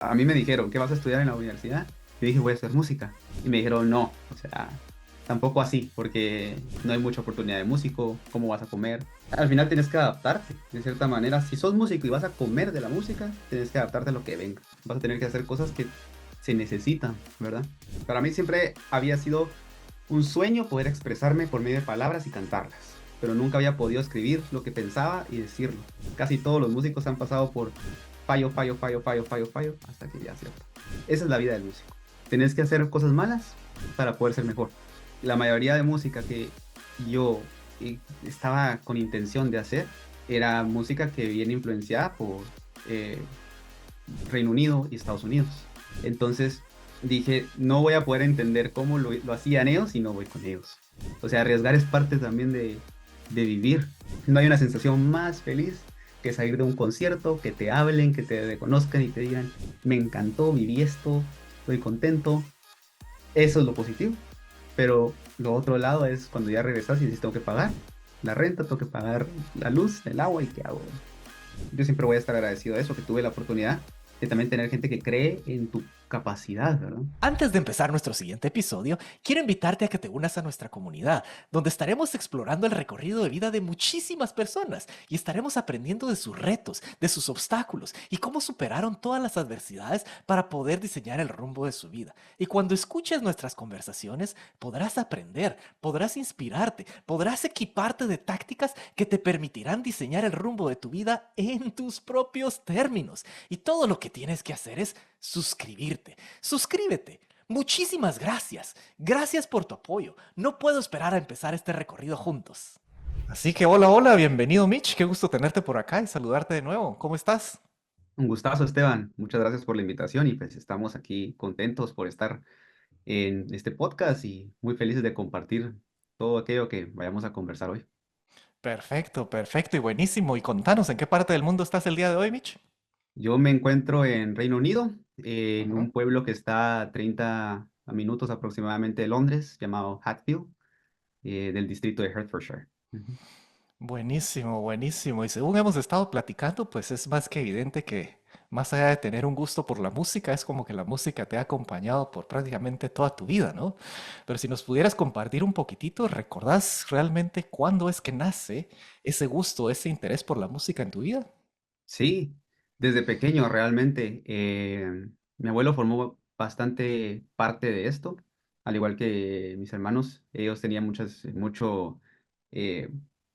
A mí me dijeron, ¿qué vas a estudiar en la universidad? Yo dije, voy a hacer música. Y me dijeron, no, o sea, tampoco así, porque no hay mucha oportunidad de músico, ¿cómo vas a comer? Al final tienes que adaptarte, de cierta manera. Si sos músico y vas a comer de la música, tienes que adaptarte a lo que venga. Vas a tener que hacer cosas que se necesitan, ¿verdad? Para mí siempre había sido un sueño poder expresarme por medio de palabras y cantarlas, pero nunca había podido escribir lo que pensaba y decirlo. Casi todos los músicos han pasado por fallo, fallo, fallo, fallo, fallo, fallo, hasta que ya cierto. Esa es la vida del músico. Tenés que hacer cosas malas para poder ser mejor. La mayoría de música que yo estaba con intención de hacer era música que viene influenciada por eh, Reino Unido y Estados Unidos. Entonces dije, no voy a poder entender cómo lo hacían ellos si no voy con ellos. O sea, arriesgar es parte también de vivir. No hay una sensación más feliz que salir de un concierto, que te hablen, que te reconozcan y te digan, me encantó, viví esto, estoy contento. Eso es lo positivo. Pero lo otro lado es cuando ya regresas y dices, tengo que pagar la renta, tengo que pagar la luz, el agua y qué hago. Yo siempre voy a estar agradecido de eso, que tuve la oportunidad de también tener gente que cree en tu capacidad, ¿verdad? Antes de empezar nuestro siguiente episodio, quiero invitarte a que te unas a nuestra comunidad, donde estaremos explorando el recorrido de vida de muchísimas personas y estaremos aprendiendo de sus retos, de sus obstáculos y cómo superaron todas las adversidades para poder diseñar el rumbo de su vida. Y cuando escuches nuestras conversaciones, podrás aprender, podrás inspirarte, podrás equiparte de tácticas que te permitirán diseñar el rumbo de tu vida en tus propios términos. Y todo lo que tienes que hacer es suscribirte. Suscríbete. Muchísimas gracias. Gracias por tu apoyo. No puedo esperar a empezar este recorrido juntos. Así que hola, hola, bienvenido Mitch. Qué gusto tenerte por acá y saludarte de nuevo. ¿Cómo estás? Un gustazo, Esteban. Muchas gracias por la invitación y pues estamos aquí contentos por estar en este podcast y muy felices de compartir todo aquello que vayamos a conversar hoy. Perfecto, perfecto y buenísimo. Y contanos, ¿en qué parte del mundo estás el día de hoy, Mitch? Yo me encuentro en Reino Unido, en Ujú. un pueblo que está a 30 minutos aproximadamente de Londres, llamado Hatfield, del distrito de Hertfordshire. Ujú. Buenísimo, buenísimo. Y según hemos estado platicando, pues es más que evidente que más allá de tener un gusto por la música, es como que la música te ha acompañado por prácticamente toda tu vida, ¿no? Pero si nos pudieras compartir un poquitito, ¿recordás realmente cuándo es que nace ese gusto, ese interés por la música en tu vida? Sí, desde pequeño realmente. Mi abuelo formó bastante parte de esto, al igual que mis hermanos. Ellos tenían eh,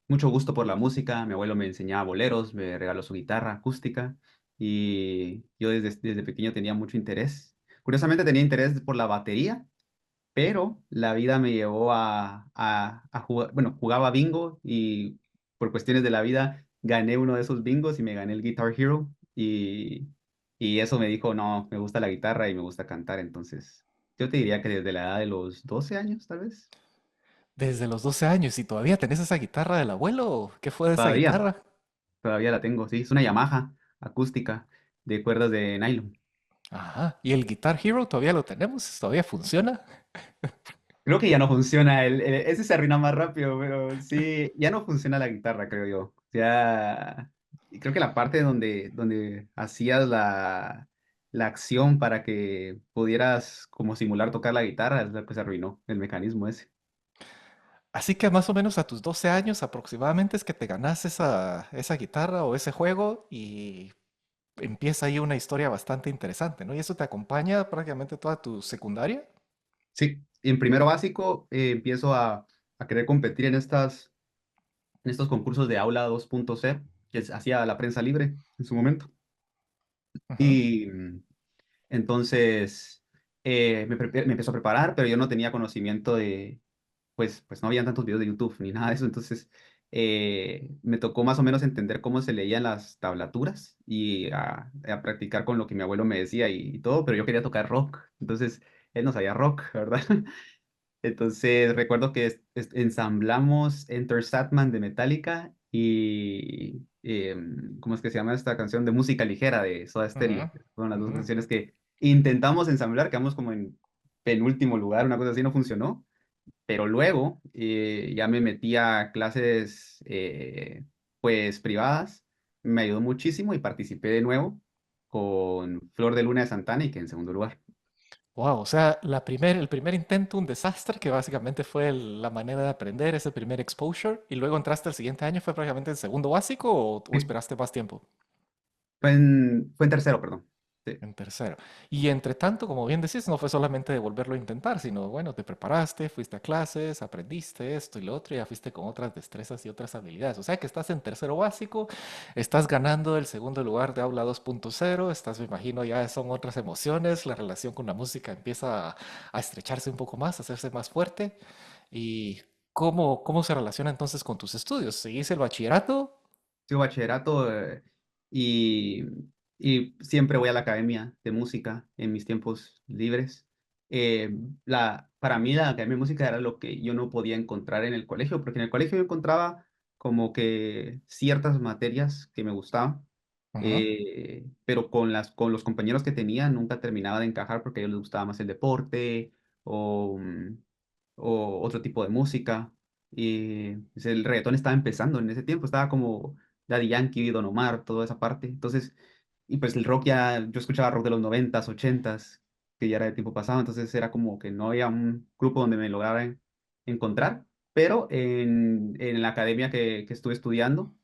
mucho gusto por la música. Mi abuelo me enseñaba boleros, me regaló su guitarra acústica y yo desde pequeño tenía mucho interés. Curiosamente tenía interés por la batería, pero la vida me llevó a jugar, bueno, jugaba bingo y por cuestiones de la vida gané uno de esos bingos y me gané el Guitar Hero y eso me dijo, no, me gusta la guitarra y me gusta cantar, entonces yo te diría que desde la edad de los 12 años, tal vez, Desde los 12 años, ¿y todavía tenés esa guitarra del abuelo? ¿Qué fue de esa todavía, guitarra? todavía la tengo, sí, es una Yamaha acústica de cuerdas de nylon. Ajá, ¿y el Guitar Hero todavía lo tenemos? ¿Todavía funciona? Creo que ya no funciona, ese se arruina más rápido, pero sí, ya no funciona la guitarra, creo yo. Ya, y creo que la parte donde hacías la acción para que pudieras como simular tocar la guitarra es lo que se arruinó, el mecanismo ese. Así que más o menos a tus 12 años aproximadamente es que te ganas esa guitarra o ese juego y empieza ahí una historia bastante interesante, ¿no? Y eso te acompaña prácticamente toda tu secundaria. Sí, y en primero básico empiezo a querer competir en estos concursos de aula 2.0 hacía la prensa libre en su momento. Ujú. Y entonces me empezó a preparar, pero yo no tenía conocimiento pues no habían tantos videos de YouTube ni nada de eso, entonces me tocó más o menos entender cómo se leían las tablaturas y a practicar con lo que mi abuelo me decía y todo, pero yo quería tocar rock, entonces él no sabía rock, ¿verdad? Entonces recuerdo que ensamblamos Enter Satman de Metallica y ¿cómo es que se llama esta canción? De música ligera de Soda Ujú, Stereo. Fueron las dos ujú. canciones que intentamos ensamblar, quedamos como en penúltimo lugar, una cosa así, no funcionó. Pero luego ya me metí a clases pues privadas, me ayudó muchísimo y participé de nuevo con Flor de Luna de Santana y que en segundo lugar. Wow, o sea, el primer intento, un desastre, que básicamente fue la manera de aprender, ese primer exposure, y luego entraste el siguiente año, ¿fue prácticamente el segundo básico o Sí, esperaste más tiempo? fue en tercero, perdón. Sí. En tercero. Y entre tanto, como bien decís, no fue solamente de volverlo a intentar, sino, bueno, te preparaste, fuiste a clases, aprendiste esto y lo otro, y ya fuiste con otras destrezas y otras habilidades. O sea que estás en tercero básico, estás ganando el segundo lugar de aula 2.0, estás, me imagino, ya son otras emociones, la relación con la música empieza a estrecharse un poco más, a hacerse más fuerte. ¿Y cómo se relaciona entonces con tus estudios? ¿Seguís el bachillerato? Sigo bachillerato y, y siempre voy a la academia de música en mis tiempos libres. Para mí la academia de música era lo que yo no podía encontrar en el colegio, porque en el colegio yo encontraba como que ciertas materias que me gustaban, Ujú. pero con los compañeros que tenía nunca terminaba de encajar porque a ellos les gustaba más el deporte o, o otro tipo de música. Y pues, el reggaetón estaba empezando en ese tiempo, estaba como Daddy Yankee, Don Omar, toda esa parte. Entonces, y pues el rock ya, yo escuchaba rock de los noventas, ochentas, que ya era de tiempo pasado, entonces era como que no había un grupo donde me lograra encontrar, pero en la academia que estuve estudiando,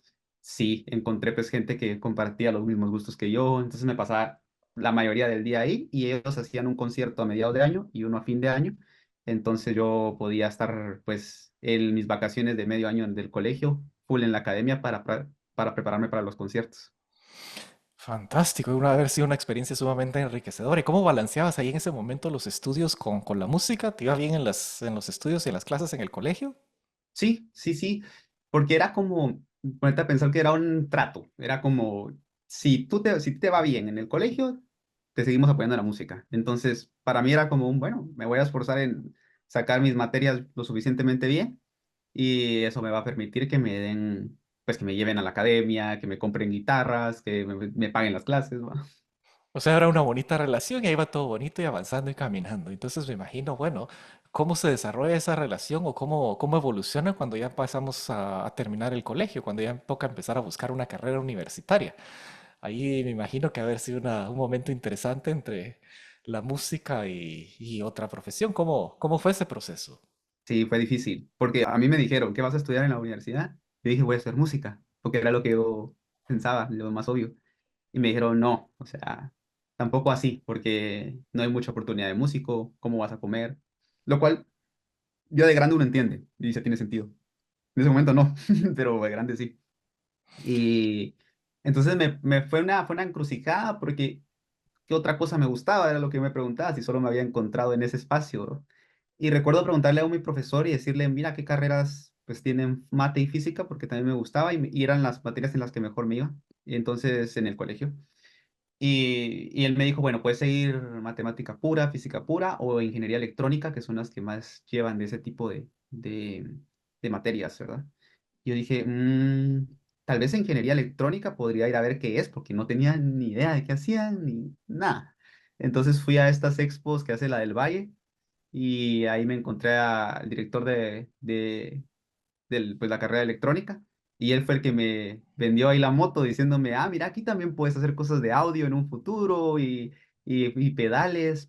sí, encontré pues gente que compartía los mismos gustos que yo, entonces me pasaba la mayoría del día ahí y ellos hacían un concierto a mediados de año y uno a fin de año, entonces yo podía estar pues en mis vacaciones de medio año del colegio, full en la academia para prepararme para los conciertos. Fantástico, debe haber sido una experiencia sumamente enriquecedora. ¿Y cómo balanceabas ahí en ese momento los estudios con la música? ¿Te iba bien en en los estudios y en las clases en el colegio? Sí, sí, sí, porque era como, ponerte a pensar que era un trato, era como, si te va bien en el colegio, te seguimos apoyando en la música. Entonces, para mí era como un, bueno, me voy a esforzar en sacar mis materias lo suficientemente bien y eso me va a permitir que me den, pues que me lleven a la academia, que me compren guitarras, que me paguen las clases, ¿va? O sea, era una bonita relación y ahí va todo bonito y avanzando y caminando. Entonces me imagino, bueno, cómo se desarrolla esa relación o cómo evoluciona cuando ya pasamos a terminar el colegio, cuando ya toca empezar a buscar una carrera universitaria. Ahí me imagino que haber sido un momento interesante entre la música y otra profesión. ¿Cómo fue ese proceso? Sí, fue difícil, porque a mí me dijeron, ¿qué vas a estudiar en la universidad? Yo dije, voy a hacer música, porque era lo que yo pensaba, lo más obvio. Y me dijeron, no, o sea, tampoco así, porque no hay mucha oportunidad de músico, ¿cómo vas a comer? Lo cual yo de grande uno entiende y dice, tiene sentido. En ese momento no, pero de grande sí. Y entonces fue una encrucijada porque ¿qué otra cosa me gustaba? Era lo que yo me preguntaba, si solo me había encontrado en ese espacio, ¿no? Y recuerdo preguntarle a mi profesor y decirle, mira, qué carreras pues tienen mate y física, porque también me gustaba y eran las materias en las que mejor me iba. Y entonces en el colegio. Y él me dijo, bueno, puedes seguir matemática pura, física pura o ingeniería electrónica, que son las que más llevan de ese tipo de materias, ¿verdad? Yo dije, tal vez ingeniería electrónica podría ir a ver qué es, porque no tenía ni idea de qué hacían ni nada. Entonces fui a estas expos que hace la del Valle y ahí me encontré al director pues, la carrera de electrónica. Y él fue el que me vendió ahí la moto diciéndome, ah, mira, aquí también puedes hacer cosas de audio en un futuro y pedales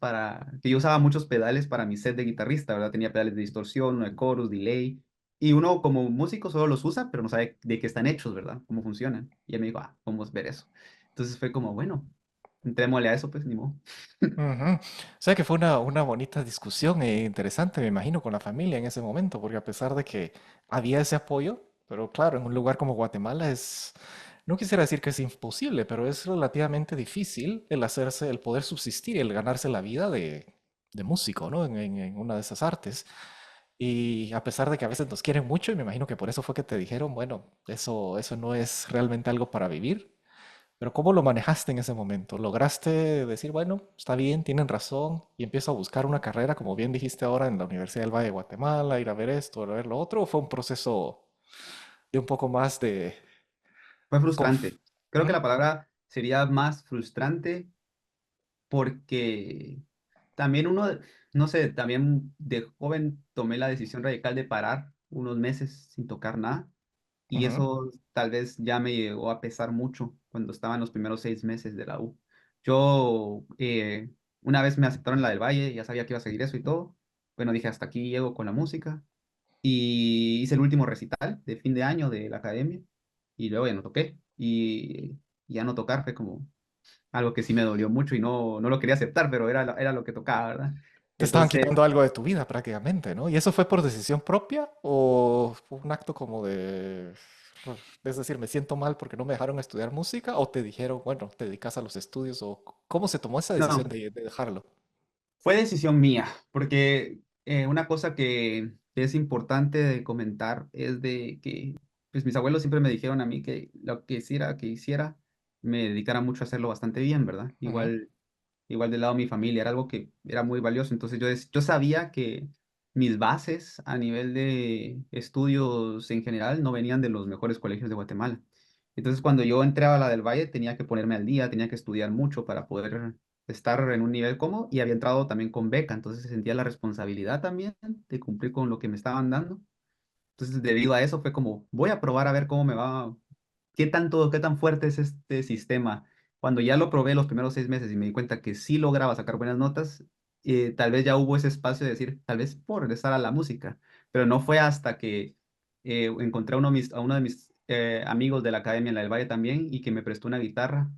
que yo usaba muchos pedales para mi set de guitarrista, ¿verdad? Tenía pedales de distorsión, uno de chorus, delay. Y uno como músico solo los usa, pero no sabe de qué están hechos, ¿verdad? Cómo funcionan. Y él me dijo, ah, vamos a ver eso. Entonces fue como, bueno, entrémosle a eso, pues ni modo. Ujú. O sea que fue una bonita discusión e interesante, me imagino, con la familia en ese momento, porque a pesar de que había ese apoyo, pero claro, en un lugar como Guatemala no quisiera decir que es imposible, pero es relativamente difícil el hacerse, el poder subsistir, el ganarse la vida de músico, ¿no? En una de esas artes. Y a pesar de que a veces nos quieren mucho, y me imagino que por eso fue que te dijeron, bueno, eso no es realmente algo para vivir. Pero ¿cómo lo manejaste en ese momento? ¿Lograste decir, bueno, está bien, tienen razón, y empiezo a buscar una carrera, como bien dijiste ahora, en la Universidad del Valle de Guatemala, ir a ver esto, ir a ver lo otro, o fue un proceso de un poco más de... Fue conf- frustrante. Creo que ¿Mm? la palabra sería más frustrante porque también no sé, también de joven tomé la decisión radical de parar unos meses sin tocar nada y Ujú. eso tal vez ya me llegó a pesar mucho cuando estaba en los primeros 6 meses de la U, Yo una vez me aceptaron en la del Valle, ya sabía que iba a seguir eso y todo. Bueno, dije, hasta aquí llego con la música. Y hice el último recital de fin de año de la academia y luego ya no toqué. Y ya no tocar fue como algo que sí me dolió mucho y no lo quería aceptar, pero era lo que tocaba, ¿verdad? Te estaban Entonces, quitando algo de tu vida prácticamente, ¿no? ¿Y eso fue por decisión propia o fue un acto como de, es decir, me siento mal porque no me dejaron estudiar música o te dijeron, bueno, te dedicas a los estudios o cómo se tomó esa decisión no, de dejarlo? fue decisión mía, porque una cosa que es importante de comentar es de que pues mis abuelos siempre me dijeron a mí que lo que hiciera, me dedicara mucho a hacerlo bastante bien, ¿verdad? Ujú, Igual del lado de mi familia, era algo que era muy valioso. Entonces yo sabía que mis bases a nivel de estudios en general no venían de los mejores colegios de Guatemala. Entonces cuando yo entré a la del Valle tenía que ponerme al día, tenía que estudiar mucho para poder estar en un nivel cómodo y había entrado también con beca, entonces sentía la responsabilidad también de cumplir con lo que me estaban dando. Entonces debido a eso fue como, voy a probar a ver cómo me va, qué tan fuerte es este sistema. Cuando ya lo probé los primeros 6 meses y me di cuenta que sí lograba sacar buenas notas, tal vez ya hubo ese espacio de decir, tal vez por regresar a la música, pero no fue hasta que encontré a uno de mis amigos de la academia en la del Valle también y que me prestó una guitarra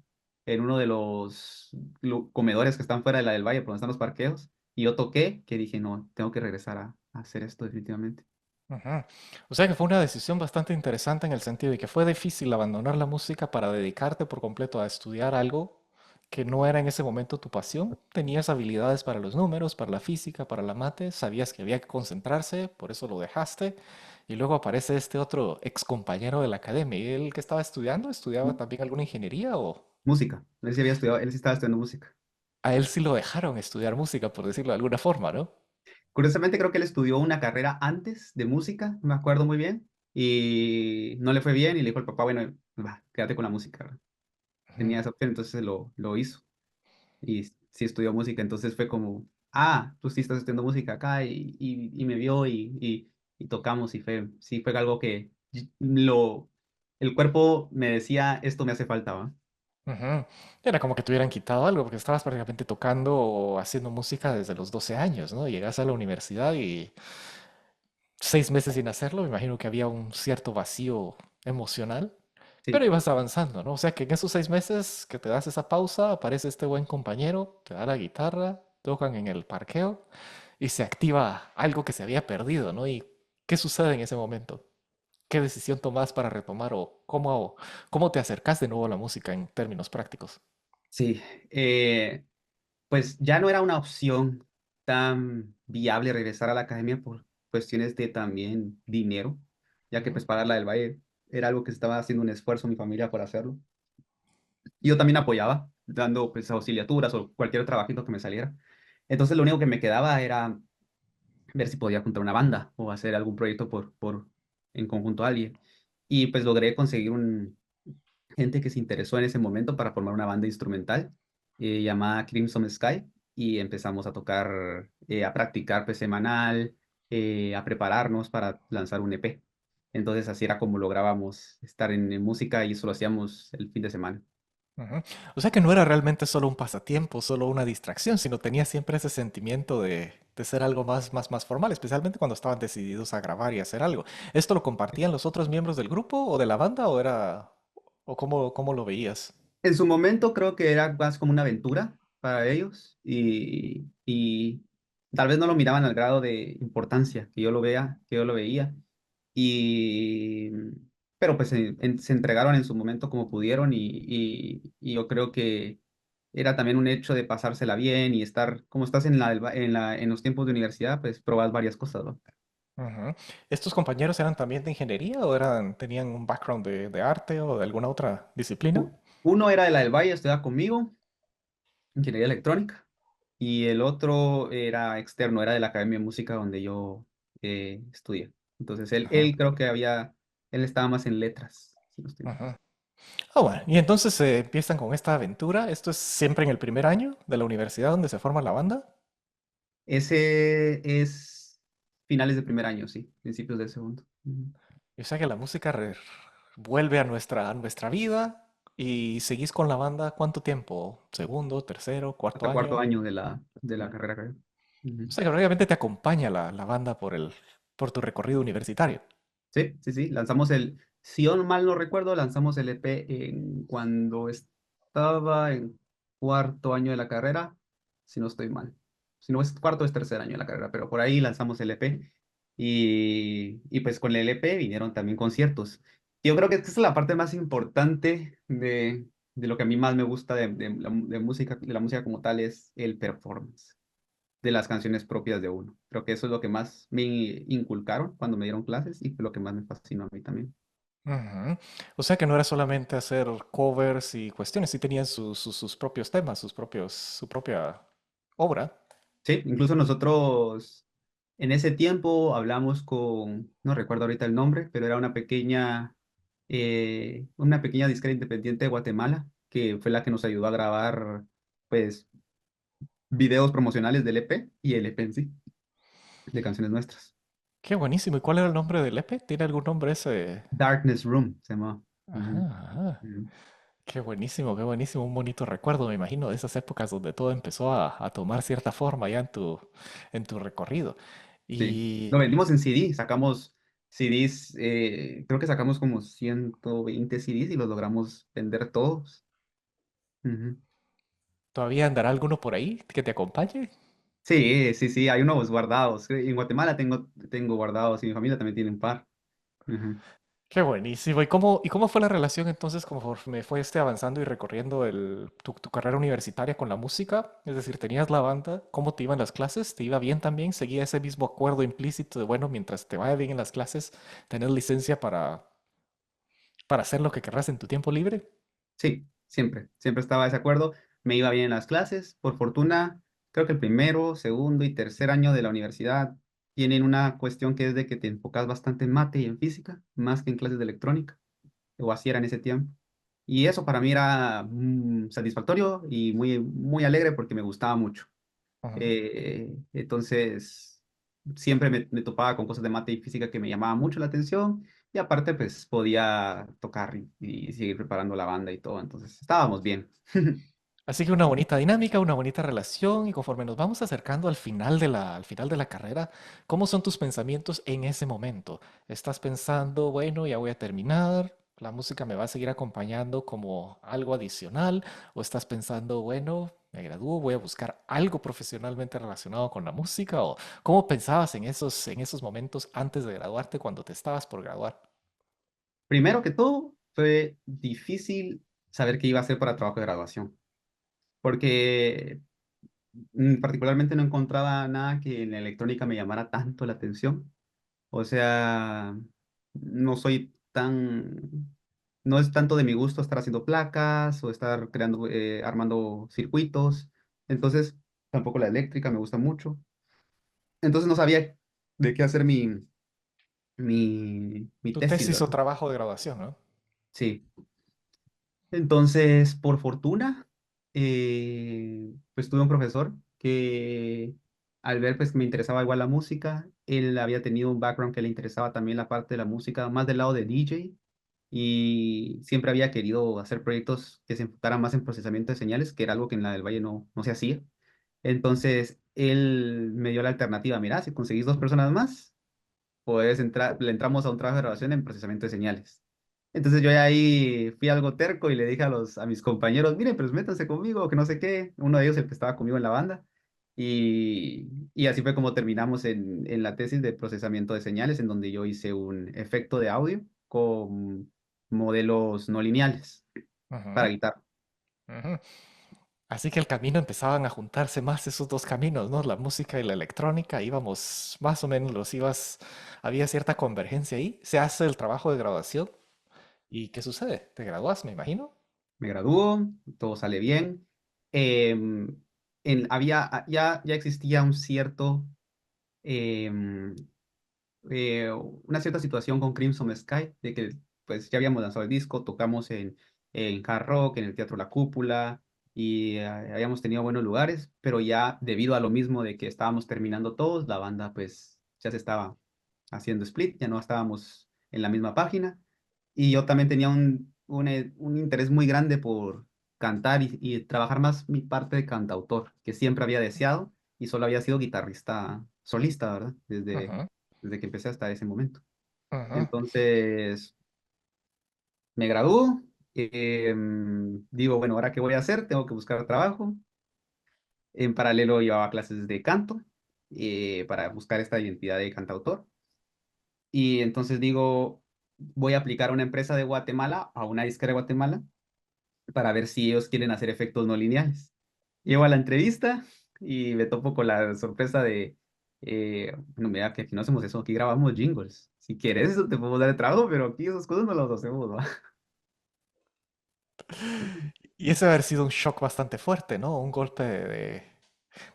en uno de los comedores que están fuera de la del Valle, por donde están los parqueos, y yo toqué, que dije, no, tengo que regresar a hacer esto definitivamente. ujú. O sea que fue una decisión bastante interesante en el sentido de que fue difícil abandonar la música para dedicarte por completo a estudiar algo que no era en ese momento tu pasión. Tenías habilidades para los números, para la física, para la mate, sabías que había que concentrarse, por eso lo dejaste. Y luego aparece este otro ex compañero de la academia. ¿Y él que estaba estudiando? ¿Estudiaba también alguna ingeniería o Música, él sí había estudiado, él sí estaba estudiando música. a él sí lo dejaron estudiar música, por decirlo de alguna forma, ¿no? Curiosamente creo que él estudió una carrera antes de música, no me acuerdo muy bien, y no le fue bien y le dijo al papá, bueno, va, quédate con la música, ¿verdad? Ujú, Tenía esa opción, entonces lo hizo y sí estudió música, entonces fue como, ah, tú sí estás estudiando música acá y me vio y tocamos y sí fue algo que el cuerpo me decía, esto me hace falta, ¿va? ujú. Era como que te hubieran quitado algo, porque estabas prácticamente tocando o haciendo música desde los 12 años, ¿no? Llegas a la universidad y 6 meses sin hacerlo, me imagino que había un cierto vacío emocional, pero Sí, ibas avanzando, ¿no? O sea que en esos 6 meses que te das esa pausa, aparece este buen compañero, te da la guitarra, tocan en el parqueo y se activa algo que se había perdido, ¿no? ¿Y qué sucede en ese momento? ¿Qué decisión tomas para retomar o cómo te acercas de nuevo a la música en términos prácticos? sí. Pues ya no era una opción tan viable regresar a la academia por cuestiones de también dinero, ya que Ujú, pues pagar la del Valle era algo que estaba haciendo un esfuerzo mi familia por hacerlo. Y yo también apoyaba, dando pues auxiliaturas o cualquier trabajito que me saliera. Entonces lo único que me quedaba era ver si podía juntar una banda o hacer algún proyecto en conjunto a alguien. Y pues logré conseguir gente que se interesó en ese momento para formar una banda instrumental llamada Crimson Sky y empezamos a tocar, a practicar pues semanal, a prepararnos para lanzar un EP. Entonces así era como lográbamos estar en música y eso lo hacíamos el fin de semana. ujú. O sea que no era realmente solo un pasatiempo, solo una distracción, sino tenía siempre ese sentimiento de ser algo más formal, especialmente cuando estaban decididos a grabar y hacer algo. ¿Esto lo compartían los otros miembros del grupo o de la banda o era, o cómo lo veías? En su momento creo que era más como una aventura para ellos y tal vez no lo miraban al grado de importancia que yo lo veía. Y, pero pues se entregaron en su momento como pudieron y yo creo que era también un hecho de pasársela bien y estar, como estás en los tiempos de universidad, pues probas varias cosas, ¿no? Ujú. ¿Estos compañeros eran también de ingeniería o tenían un background de arte o de alguna otra disciplina? Uno era de la del Valle, estudiaba conmigo, ingeniería electrónica, y el otro era externo, era de la Academia de Música donde yo estudié. Entonces Ujú, él estaba más en letras, si no estoy mal. ujú. Ah, bueno, y entonces empiezan con esta aventura. ¿Esto es siempre en el primer año de la universidad donde se forma la banda? Ese es finales de primer año, sí, principios del segundo. Ujú. Y o sea que la música vuelve a nuestra vida. ¿Y seguís con la banda cuánto tiempo? ¿Segundo, tercero, cuarto Hasta cuarto año? año de la carrera, creo. O Ujú. sea que prácticamente te acompaña la banda por tu recorrido universitario. Sí, sí, sí. Lanzamos si yo mal no recuerdo, lanzamos el EP cuando estaba en cuarto año de la carrera, si no estoy mal. Si no es cuarto, es tercer año de la carrera, pero por ahí lanzamos el EP. Y pues con el EP vinieron también conciertos. Yo creo que esta es la parte más importante de lo que a mí más me gusta de música, de la música como tal, es el performance de las canciones propias de uno. Creo que eso es lo que más me inculcaron cuando me dieron clases y fue lo que más me fascinó a mí también. Ujú. O sea que no era solamente hacer covers y cuestiones, sí tenían sus propios temas, su propia obra. Sí, incluso nosotros en ese tiempo hablamos no recuerdo ahorita el nombre, pero era una pequeña disquera independiente de Guatemala, que fue la que nos ayudó a grabar, pues, videos promocionales del EP y el EP en sí, de canciones nuestras. Qué buenísimo. ¿Y cuál era el nombre del EP? ¿Tiene algún nombre ese? Darkness Room se llama. Ajá, ajá. Qué buenísimo, qué buenísimo. Un bonito recuerdo, me imagino, de esas épocas donde todo empezó a tomar cierta forma ya en tu recorrido. Sí, Y lo vendimos en CD, sacamos CDs, creo que sacamos como 120 CDs y los logramos vender todos. Ujú. todavía andará alguno por ahí que te acompañe. Sí, sí, sí, hay unos guardados. En Guatemala tengo guardados y mi familia también tiene un par. Ujú. Qué buenísimo. Y cómo fue la relación entonces conforme fue avanzando y recorriendo tu carrera universitaria con la música? Es decir, ¿tenías la banda? ¿Cómo te iban las clases? ¿Te iba bien también? ¿Seguía ese mismo acuerdo implícito de, bueno, mientras te vaya bien en las clases, tener licencia para hacer lo que querrás en tu tiempo libre? Sí, siempre, siempre estaba de ese acuerdo. Me iba bien en las clases. Por fortuna, creo que el primero, segundo y tercer año de la universidad tienen una cuestión que es de que te enfocas bastante en mate y en física, más que en clases de electrónica, o así era en ese tiempo. Y eso para mí era satisfactorio y muy, muy alegre porque me gustaba mucho. Ujú. Entonces, siempre me topaba con cosas de mate y física que me llamaban mucho la atención. Y aparte, pues podía tocar y seguir preparando la banda y todo. Entonces, estábamos bien. Así que una bonita dinámica, una bonita relación y conforme nos vamos acercando al final de la carrera, ¿cómo son tus pensamientos en ese momento? ¿Estás pensando, bueno, ya voy a terminar, la música me va a seguir acompañando como algo adicional? ¿O estás pensando, bueno, me gradúo, voy a buscar algo profesionalmente relacionado con la música? ¿O cómo pensabas en esos momentos antes de graduarte cuando te estabas por graduar? Primero que todo, fue difícil saber qué iba a hacer para trabajo de graduación. Porque particularmente no encontraba nada que en la electrónica me llamara tanto la atención. O sea, no soy no es tanto de mi gusto estar haciendo placas o estar armando circuitos. Entonces, tampoco la eléctrica me gusta mucho. Entonces no sabía de qué hacer mi Tu tesis, tesis o ¿verdad? trabajo de graduación, ¿no? Sí. Entonces, por fortuna, pues tuve un profesor que al ver pues que me interesaba igual la música, él había tenido un background que le interesaba también la parte de la música, más del lado de DJ, y siempre había querido hacer proyectos que se enfocaran más en procesamiento de señales, que era algo que en la del Valle no se hacía. Entonces, él me dio la alternativa, mira, si conseguís dos personas más, le entramos a un trabajo de grabación en procesamiento de señales. Entonces yo ya ahí fui algo terco y le dije a mis compañeros, miren, pues métanse conmigo, que no sé qué. Uno de ellos, el que estaba conmigo en la banda. Y así fue como terminamos en la tesis de procesamiento de señales, en donde yo hice un efecto de audio con modelos no lineales para Ujú, guitarra. ujú. Así que el camino empezaban a juntarse más esos dos caminos, ¿no? La música y la electrónica, íbamos más o menos, había cierta convergencia ahí. Se hace el trabajo de graduación. ¿Y qué sucede? ¿Te gradúas, me imagino? Me graduó, todo sale bien. Em, ya existía un cierto em, una cierta situación con Crimson Sky, de que pues ya habíamos lanzado el disco, tocamos en Hard Rock, en el Teatro La Cúpula, y habíamos tenido buenos lugares, pero ya debido a lo mismo de que estábamos terminando todos, la banda pues ya se estaba haciendo split, ya no estábamos en la misma página, y yo también tenía un interés muy grande por cantar y trabajar más mi parte de cantautor, que siempre había deseado y solo había sido guitarrista solista, ¿verdad? Ujú, Desde que empecé hasta ese momento. ujú. Entonces, me gradúo, digo, bueno, ¿ahora qué voy a hacer? Tengo que buscar trabajo. En paralelo llevaba clases de canto para buscar esta identidad de cantautor. Y entonces digo, voy a aplicar a una empresa de Guatemala, a una disquera de Guatemala, para ver si ellos quieren hacer efectos no lineales. Llego a la entrevista y me topo con la sorpresa de, bueno, mira, que aquí no hacemos eso, aquí grabamos jingles. Si quieres, eso te podemos dar el trabajo, pero aquí esas cosas no las hacemos, ¿va? Y ese debe haber sido un shock bastante fuerte, ¿no? Un golpe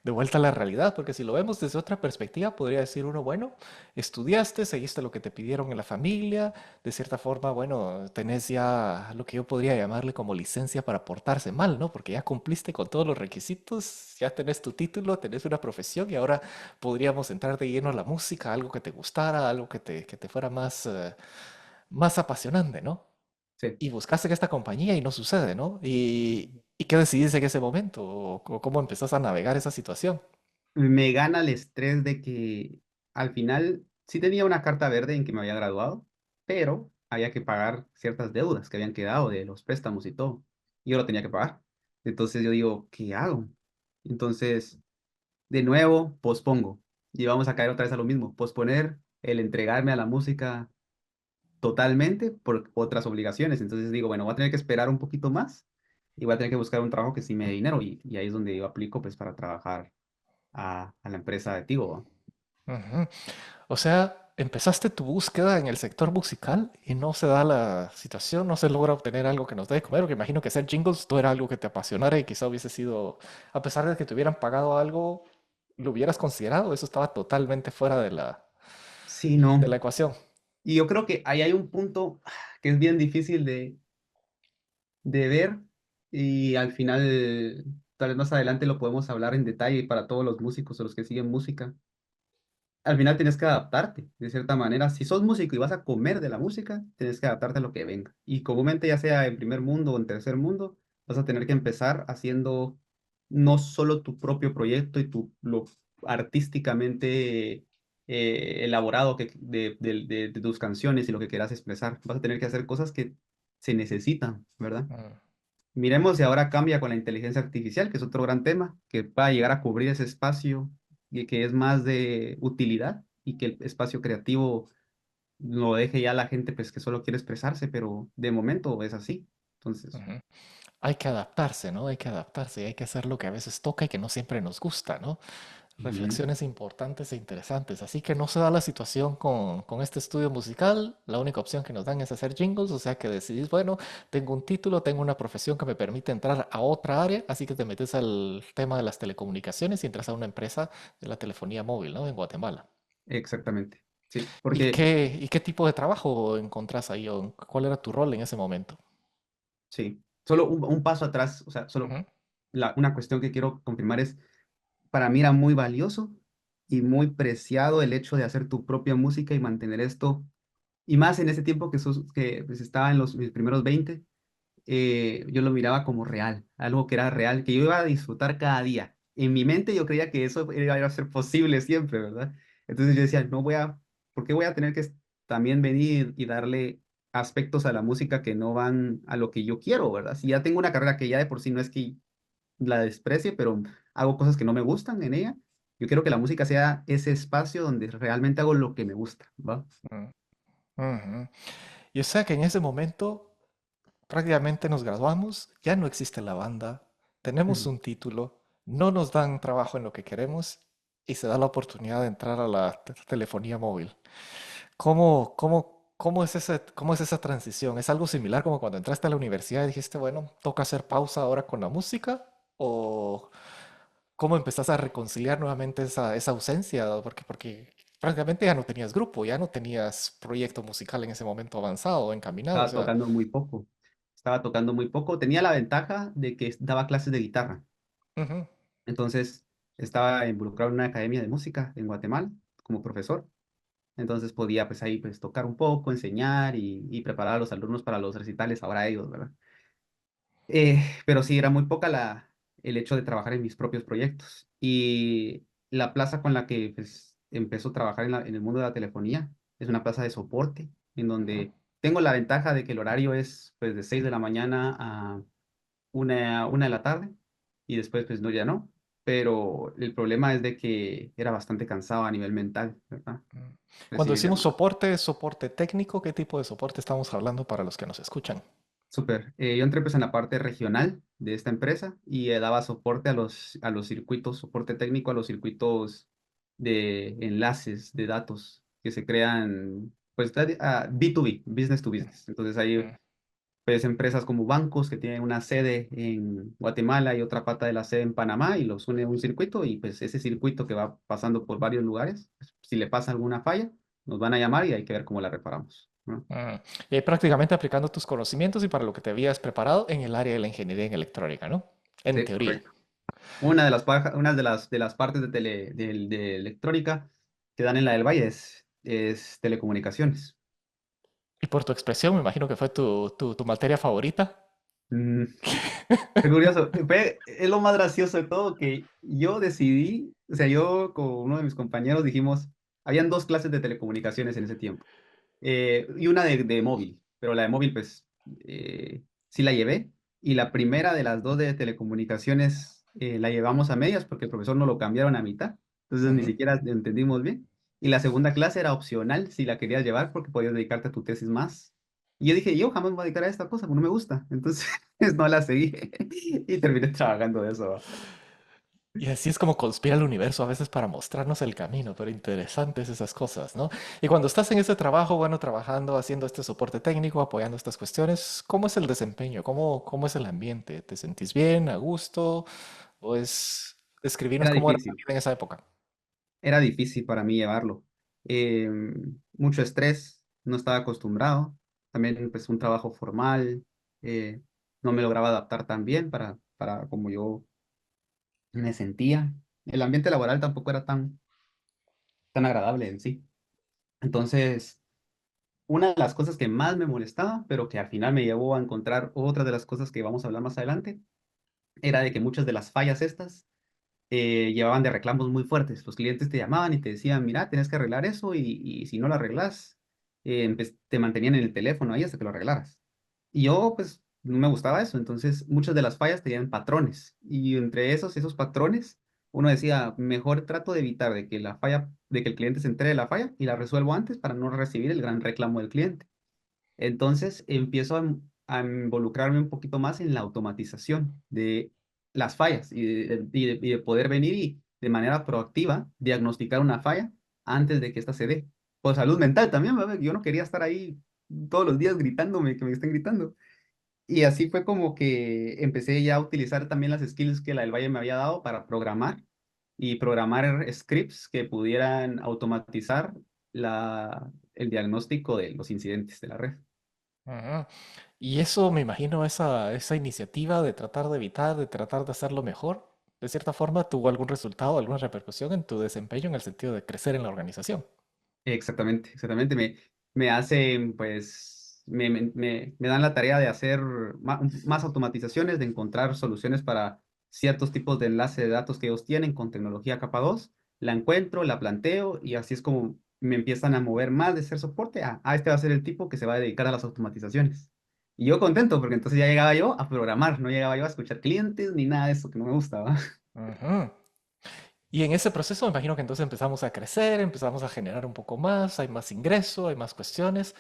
de vuelta a la realidad, porque si lo vemos desde otra perspectiva, podría decir uno, bueno, estudiaste, seguiste lo que te pidieron en la familia, de cierta forma, bueno, tenés ya lo que yo podría llamarle como licencia para portarse mal, ¿no? Porque ya cumpliste con todos los requisitos, ya tenés tu título, tenés una profesión y ahora podríamos entrar de lleno a la música, algo que te gustara, algo que te fuera más, más apasionante, ¿no? Sí. Y buscaste en esta compañía y no sucede, ¿no? Y qué decidiste en ese momento? O cómo empezás a navegar esa situación? Me gana el estrés de que al final sí tenía una carta verde en que me había graduado, pero había que pagar ciertas deudas que habían quedado de los préstamos y todo. Y yo lo tenía que pagar. Entonces yo digo, ¿qué hago? Entonces, de nuevo, pospongo. Y vamos a caer otra vez a lo mismo, posponer el entregarme a la música totalmente por otras obligaciones. Entonces digo, bueno, voy a tener que esperar un poquito más y voy a tener que buscar un trabajo que sí me dé dinero. Y ahí es donde yo aplico pues para trabajar a la empresa de Tigo, ¿va? Ujú. O sea, empezaste tu búsqueda en el sector musical y no se da la situación, no se logra obtener algo que nos dé de comer, porque imagino que hacer jingles no era algo que te apasionara y quizá hubiese sido, a pesar de que te hubieran pagado algo, lo hubieras considerado, eso estaba totalmente fuera Sí, de no. la ecuación. Y yo creo que ahí hay un punto que es bien difícil de ver y al final, tal vez más adelante lo podemos hablar en detalle para todos los músicos o los que siguen música. Al final tienes que adaptarte, de cierta manera. Si sos músico y vas a comer de la música, tienes que adaptarte a lo que venga. Y comúnmente, ya sea en primer mundo o en tercer mundo, vas a tener que empezar haciendo no solo tu propio proyecto y lo artísticamente elaborado de tus canciones y lo que quieras expresar. Vas a tener que hacer cosas que se necesitan, ¿verdad? Mm, Miremos si ahora cambia con la inteligencia artificial, que es otro gran tema, que va a llegar a cubrir ese espacio y que es más de utilidad y que el espacio creativo lo deje ya la gente pues que solo quiere expresarse, pero de momento es así. Entonces, ujú. Hay que adaptarse, ¿no? Hay que adaptarse y hay que hacer lo que a veces toca y que no siempre nos gusta, ¿no? ujú, Reflexiones importantes e interesantes. Así que no se da la situación con este estudio musical. La única opción que nos dan es hacer jingles, o sea que decidís, bueno, tengo un título, tengo una profesión que me permite entrar a otra área, así que te metes al tema de las telecomunicaciones y entras a una empresa de la telefonía móvil, ¿no? En Guatemala. exactamente. Sí, porque Y qué tipo de trabajo encontrás ahí? ¿O cuál era tu rol en ese momento? sí, solo un paso atrás, o sea, solo Ujú, una cuestión que quiero confirmar es, para mí era muy valioso y muy preciado el hecho de hacer tu propia música y mantener esto. Y más en ese tiempo que pues, estaba en mis primeros 20, yo lo miraba como real, algo que era real, que yo iba a disfrutar cada día. En mi mente yo creía que eso iba a ser posible siempre, ¿verdad? Entonces yo decía, no voy a, ¿por qué voy a tener que también venir y darle aspectos a la música que no van a lo que yo quiero, ¿verdad? Si ya tengo una carrera que ya de por sí no es que la desprecie, pero hago cosas que no me gustan en ella, yo quiero que la música sea ese espacio donde realmente hago lo que me gusta, ¿va? ujú, ujú. Y o sea que en ese momento prácticamente nos graduamos, ya no existe la banda, tenemos Mm. un título, no nos dan trabajo en lo que queremos y se da la oportunidad de entrar a la telefonía móvil. ¿Cómo es esa transición? ¿Es algo similar como cuando entraste a la universidad y dijiste, bueno, toca hacer pausa ahora con la música? ¿O cómo empezás a reconciliar nuevamente esa ausencia? Porque prácticamente ya no tenías grupo, ya no tenías proyecto musical en ese momento avanzado o encaminado. O Estaba sea, tocando muy poco. Estaba tocando muy poco. Tenía la ventaja de que daba clases de guitarra. ujú, Entonces, estaba involucrado en una academia de música en Guatemala como profesor. entonces podía pues ahí pues tocar un poco, enseñar y preparar a los alumnos para los recitales, ahora ellos, ¿verdad? Pero sí, era muy poca el hecho de trabajar en mis propios proyectos. Y la plaza con la que pues, empezó a trabajar en el mundo de la telefonía es una plaza de soporte, en donde tengo la ventaja de que el horario es pues, de 6 de la mañana a una de la tarde, y después pues no, ya no. Pero el problema es de que era bastante cansado a nivel mental, ¿verdad? Mm. Cuando Recibir decimos llamadas. soporte, soporte técnico, ¿qué tipo de soporte estamos hablando para los que nos escuchan? Súper. Yo entré pues en la parte regional de esta empresa y daba soporte a los circuitos, soporte técnico a los circuitos de enlaces de datos que se crean, pues B2B, business to business. Entonces hay Mm. pues empresas como bancos que tienen una sede en Guatemala y otra pata de la sede en Panamá y los une a un circuito, y pues ese circuito que va pasando por varios lugares, pues, si le pasa alguna falla, nos van a llamar y hay que ver cómo la reparamos, ¿no? Mm. Y ahí prácticamente aplicando tus conocimientos y para lo que te habías preparado en el área de la ingeniería en electrónica, ¿no? En Sí, teoría. correcto. Una de las partes de electrónica que dan en la del Valle es telecomunicaciones. Y por tu expresión, me imagino que fue tu materia favorita. Mm, qué curioso. Es lo más gracioso de todo que yo decidí, o sea, yo con uno de mis compañeros dijimos, habían dos clases de telecomunicaciones en ese tiempo, y una de móvil, pero la de móvil pues sí la llevé, y la primera de las dos de telecomunicaciones la llevamos a medias porque el profesor nos lo cambiaron a mitad, entonces ni Ujú. siquiera entendimos bien, y la segunda clase era opcional si la querías llevar porque podías dedicarte a tu tesis más. Y yo dije, yo jamás me voy a dedicar a esta cosa, porque no me gusta. Entonces, no la seguí y terminé trabajando de eso. Y así es como conspira el universo a veces para mostrarnos el camino, pero interesantes esas cosas, ¿no? Y cuando estás en ese trabajo, bueno, trabajando, haciendo este soporte técnico, apoyando estas cuestiones, ¿cómo es el desempeño? ¿Cómo es el ambiente? ¿Te sentís bien, a gusto? ¿O es describirnos Era cómo era la difícil. vida en esa época? Era difícil para mí llevarlo. Mucho estrés, no estaba acostumbrado. También pues un trabajo formal, eh, no me lograba adaptar tan bien para como yo me sentía. El ambiente laboral tampoco era tan agradable en sí. Entonces, una de las cosas que más me molestaba, pero que al final me llevó a encontrar otra de las cosas que vamos a hablar más adelante, era de que muchas de las fallas estas llevaban de reclamos muy fuertes. Los clientes te llamaban y te decían, mira, tienes que arreglar eso, y si no lo arreglas, te mantenían en el teléfono ahí hasta que lo arreglaras. Y yo, pues, no me gustaba eso. Entonces, muchas de las fallas tenían patrones. Y entre esos patrones, uno decía, mejor trato de evitar de que de que el cliente se entere de la falla y la resuelvo antes para no recibir el gran reclamo del cliente. Entonces empiezo a involucrarme un poquito más en la automatización de las fallas y de poder venir y de manera proactiva diagnosticar una falla antes de que ésta se dé. Por salud mental también, ¿verdad? Yo no quería estar ahí todos los días gritándome, que me estén gritando. Y así fue como que empecé ya a utilizar también las skills que la del Valle me había dado para programar y programar scripts que pudieran automatizar el diagnóstico de los incidentes de la red. Ujú. Y eso, me imagino, esa iniciativa de tratar de evitar, de tratar de hacerlo mejor, de cierta forma, ¿tuvo algún resultado, alguna repercusión en tu desempeño en el sentido de crecer en la organización? Exactamente, exactamente. Me hacen, pues, me dan la tarea de hacer más automatizaciones, de encontrar soluciones para ciertos tipos de enlace de datos que ellos tienen con tecnología capa 2. La encuentro, la planteo, y así es como me empiezan a mover más de ser soporte este va a ser el tipo que se va a dedicar a las automatizaciones. Y yo contento, porque entonces ya llegaba yo a programar, no llegaba yo a escuchar clientes ni nada de eso que no me gustaba. Ujú. Y en ese proceso me imagino que entonces empezamos a crecer, empezamos a generar un poco más, hay más ingreso, hay más cuestiones.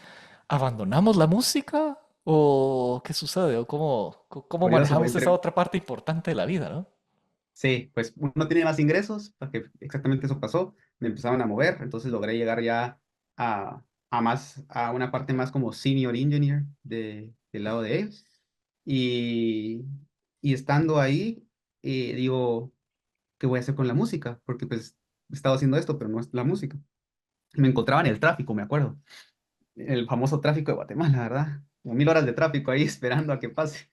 ¿Abandonamos la música? ¿O qué sucede? ¿O cómo Curioso, manejamos esa otra parte importante de la vida, ¿no? sí, pues uno tiene más ingresos, porque exactamente eso pasó, me empezaban a mover, entonces logré llegar ya a una parte más como senior engineer del lado de ellos. Y, y estando ahí, digo, ¿qué voy a hacer con la música? Porque pues he estado haciendo esto, pero no es la música. Me encontraba en el tráfico, me acuerdo, el famoso tráfico de Guatemala, ¿verdad? Como 1000 horas de tráfico ahí esperando a que pase.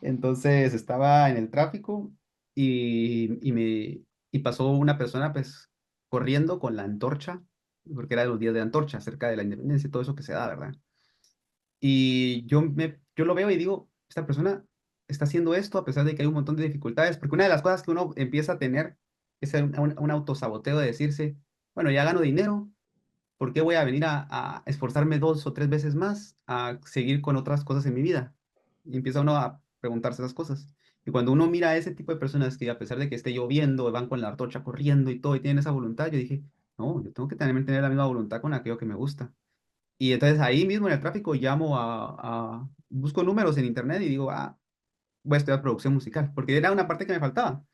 Entonces estaba en el tráfico y pasó una persona pues corriendo con la antorcha porque era de los días de Antorcha, cerca de la independencia, todo eso que se da, ¿verdad? Y yo lo veo y digo, esta persona está haciendo esto a pesar de que hay un montón de dificultades, porque una de las cosas que uno empieza a tener es un autosaboteo de decirse, bueno, ya gano dinero, ¿por qué voy a venir a esforzarme 2 o 3 veces más a seguir con otras cosas en mi vida? Y empieza uno a preguntarse esas cosas. Y cuando uno mira a ese tipo de personas que a pesar de que esté lloviendo, van con la antorcha corriendo y todo, y tienen esa voluntad, yo dije, no, yo tengo que también tener la misma voluntad con aquello que me gusta. Y entonces ahí mismo en el tráfico llamo busco números en internet y digo, voy a estudiar producción musical, porque era una parte que me faltaba.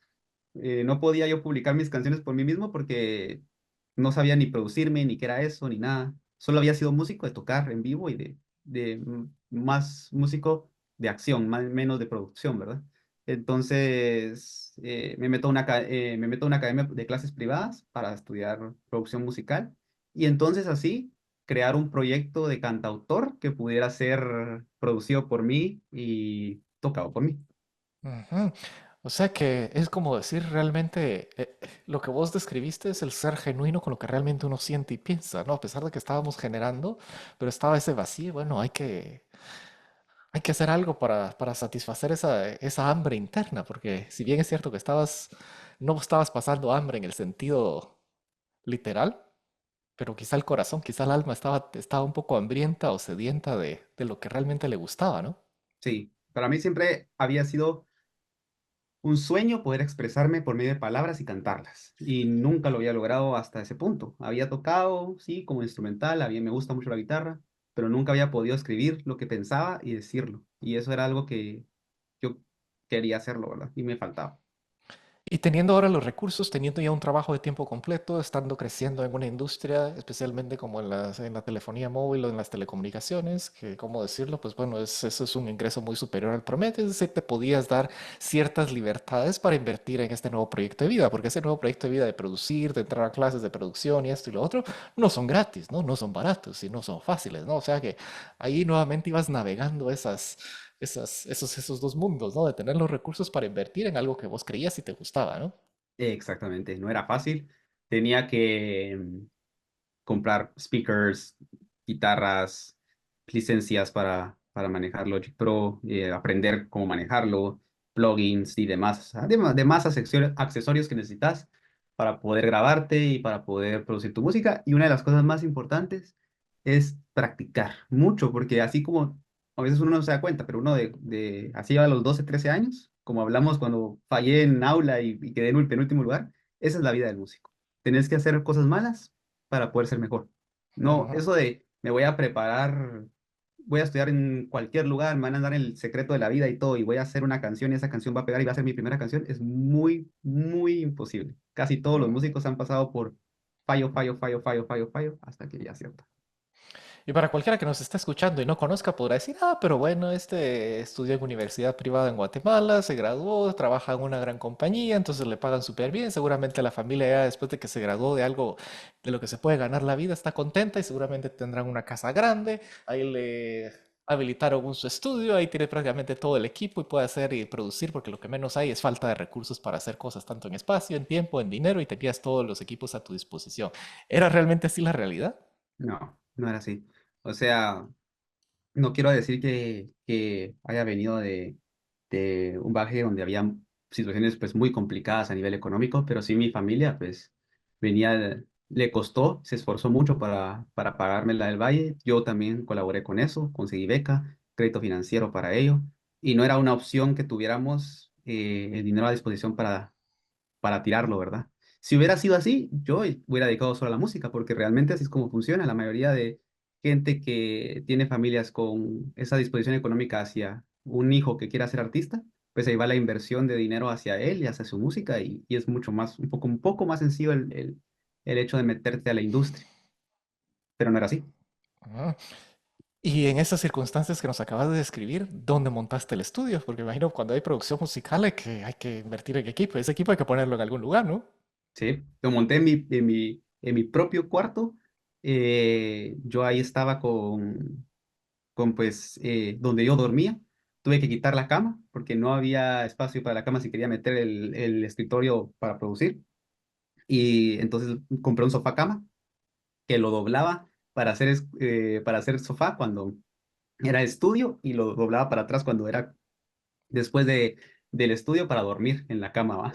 No podía yo publicar mis canciones por mí mismo porque no sabía ni producirme, ni qué era eso, ni nada. Solo había sido músico de tocar en vivo y más músico de acción, más, menos de producción, ¿verdad? Entonces me meto a una academia de clases privadas para estudiar producción musical y entonces así crear un proyecto de cantautor que pudiera ser producido por mí y tocado por mí. Ujú. O sea que es como decir realmente lo que vos describiste es el ser genuino con lo que realmente uno siente y piensa, ¿no? A pesar de que estábamos generando, pero estaba ese vacío, bueno, hay que hacer algo para satisfacer esa hambre interna, porque si bien es cierto que no estabas pasando hambre en el sentido literal, pero quizá el corazón, quizá el alma estaba un poco hambrienta o sedienta de lo que realmente le gustaba, ¿no? Sí, para mí siempre había sido un sueño poder expresarme por medio de palabras y cantarlas. Y nunca lo había logrado hasta ese punto. Había tocado, sí, como instrumental, me gusta mucho la guitarra, pero nunca había podido escribir lo que pensaba y decirlo. Y eso era algo que yo quería hacerlo, ¿verdad? Y me faltaba. Y teniendo ahora los recursos, teniendo ya un trabajo de tiempo completo, estando creciendo en una industria, especialmente como en la telefonía móvil o en las telecomunicaciones, que, ¿cómo decirlo? Pues bueno, eso es un ingreso muy superior al promedio, es decir, te podías dar ciertas libertades para invertir en este nuevo proyecto de vida, porque ese nuevo proyecto de vida de producir, de entrar a clases de producción y esto y lo otro, no son gratis, ¿no? No son baratos y no son fáciles, ¿no? O sea que ahí nuevamente ibas navegando esos dos mundos, ¿no? De tener los recursos para invertir en algo que vos creías y te gustaba, ¿no? Exactamente, no era fácil. Tenía que comprar speakers, guitarras, licencias para manejar Logic Pro, aprender cómo manejarlo, plugins y demás, además demás accesorios que necesitas para poder grabarte y para poder producir tu música. Y una de las cosas más importantes es practicar mucho, porque así como a veces uno no se da cuenta, pero uno así a los 12 13 años, como hablamos cuando fallé en aula y quedé en el penúltimo lugar, esa es la vida del músico. Tenés que hacer cosas malas para poder ser mejor. No, Ujú. eso de me voy a preparar, voy a estudiar en cualquier lugar, me van a dar el secreto de la vida y todo, y voy a hacer una canción y esa canción va a pegar y va a ser mi primera canción, es muy, muy imposible. Casi todos los músicos han pasado por fallo, fallo, fallo, fallo, fallo, fallo, hasta que ya acierta. Y para cualquiera que nos esté escuchando y no conozca, podrá decir, ah, pero bueno, este estudió en universidad privada en Guatemala, se graduó, trabaja en una gran compañía, entonces le pagan súper bien. Seguramente la familia ya después de que se graduó de algo de lo que se puede ganar la vida está contenta y seguramente tendrán una casa grande. Ahí le habilitaron su estudio, ahí tiene prácticamente todo el equipo y puede hacer y producir, porque lo que menos hay es falta de recursos para hacer cosas, tanto en espacio, en tiempo, en dinero, y tenías todos los equipos a tu disposición. ¿Era realmente así la realidad? No, no era así. O sea, no quiero decir que haya venido de un baje donde había situaciones pues muy complicadas a nivel económico, pero sí mi familia pues le costó, se esforzó mucho para pagarme la del Valle. Yo también colaboré con eso, conseguí beca, crédito financiero para ello, y no era una opción que tuviéramos el dinero a disposición para tirarlo, ¿verdad? Si hubiera sido así, yo hubiera dedicado solo a la música, porque realmente así es como funciona. La mayoría de gente que tiene familias con esa disposición económica hacia un hijo que quiera ser artista, pues ahí va la inversión de dinero hacia él y hacia su música y es mucho más, un poco más sencillo el hecho de meterte a la industria, pero no era así. Ah. Y en esas circunstancias que nos acabas de describir, ¿dónde montaste el estudio? Porque imagino cuando hay producción musical hay que invertir en equipo. Ese equipo hay que ponerlo en algún lugar, ¿no? Sí, lo monté en mi propio cuarto. Yo ahí estaba con pues donde yo dormía. Tuve que quitar la cama porque no había espacio para la cama si quería meter el escritorio para producir. Y entonces compré un sofá cama que lo doblaba para hacer sofá cuando era estudio y lo doblaba para atrás cuando era después del estudio para dormir en la cama, ¿va?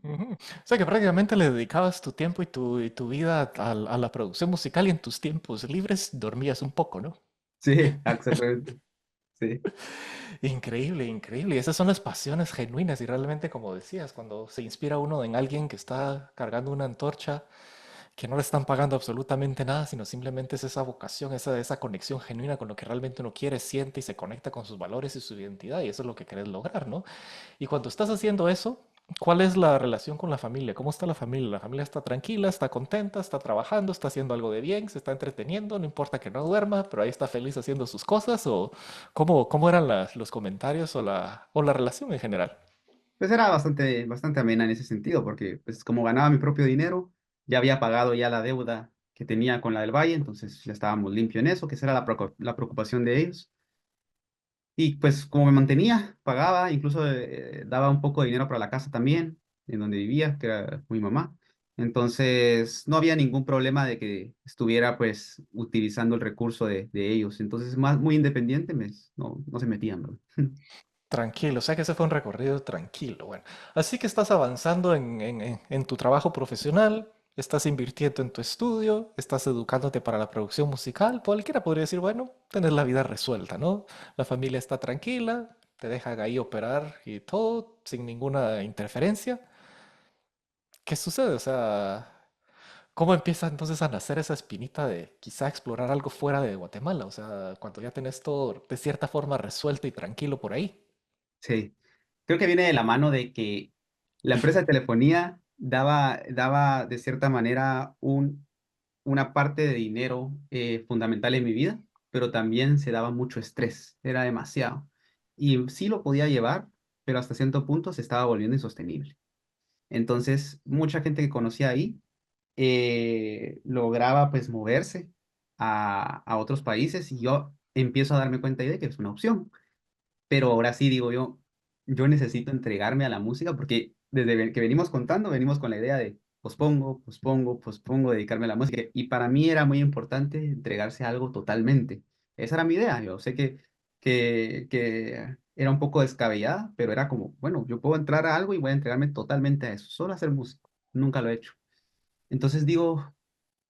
Ujú. O sea que prácticamente le dedicabas tu tiempo y tu vida a la producción musical y en tus tiempos libres dormías un poco, ¿no? Sí, exactamente. Sí, Increíble, increíble. Y esas son las pasiones genuinas y realmente, como decías, cuando se inspira uno en alguien que está cargando una antorcha, que no le están pagando absolutamente nada, sino simplemente es esa vocación, esa conexión genuina con lo que realmente uno quiere, siente y se conecta con sus valores y su identidad. Y eso es lo que querés lograr, ¿no? Y cuando estás haciendo eso, ¿cuál es la relación con la familia? ¿Cómo está la familia? ¿La familia está tranquila, está contenta, está trabajando, está haciendo algo de bien, se está entreteniendo? No importa que no duerma, pero ahí está feliz haciendo sus cosas. ¿O cómo eran los comentarios o la relación en general? pues era bastante amena en ese sentido, porque pues como ganaba mi propio dinero, ya había pagado ya la deuda que tenía con la del Valle, entonces ya estábamos limpios en eso, que esa era la preocupación de ellos. Y pues como me mantenía, pagaba, incluso daba un poco de dinero para la casa también, en donde vivía, que era mi mamá. Entonces no había ningún problema de que estuviera pues utilizando el recurso de ellos. Entonces más muy independiente, no se metían, ¿no? Tranquilo, o sea que ese fue un recorrido tranquilo. Bueno, así que estás avanzando en tu trabajo profesional, estás invirtiendo en tu estudio, estás educándote para la producción musical. Cualquiera podría decir, bueno, tenés la vida resuelta, ¿no? La familia está tranquila, te dejan ahí operar y todo sin ninguna interferencia. ¿Qué sucede? O sea, ¿cómo empieza entonces a nacer esa espinita de quizá explorar algo fuera de Guatemala? O sea, cuando ya tenés todo de cierta forma resuelto y tranquilo por ahí. Sí, creo que viene de la mano de que la empresa de telefonía daba de cierta manera una parte de dinero fundamental en mi vida, pero también se daba mucho estrés, era demasiado. Y sí lo podía llevar, pero hasta cierto punto se estaba volviendo insostenible. Entonces, mucha gente que conocía ahí lograba pues moverse a otros países y yo empiezo a darme cuenta ahí de que es una opción. Pero ahora sí digo yo necesito entregarme a la música porque desde que venimos contando, venimos con la idea de pospongo, dedicarme a la música. Y para mí era muy importante entregarse a algo totalmente. Esa era mi idea. Yo sé que era un poco descabellada, pero era como, bueno, yo puedo entrar a algo y voy a entregarme totalmente a eso, solo a hacer música. Nunca lo he hecho. Entonces digo,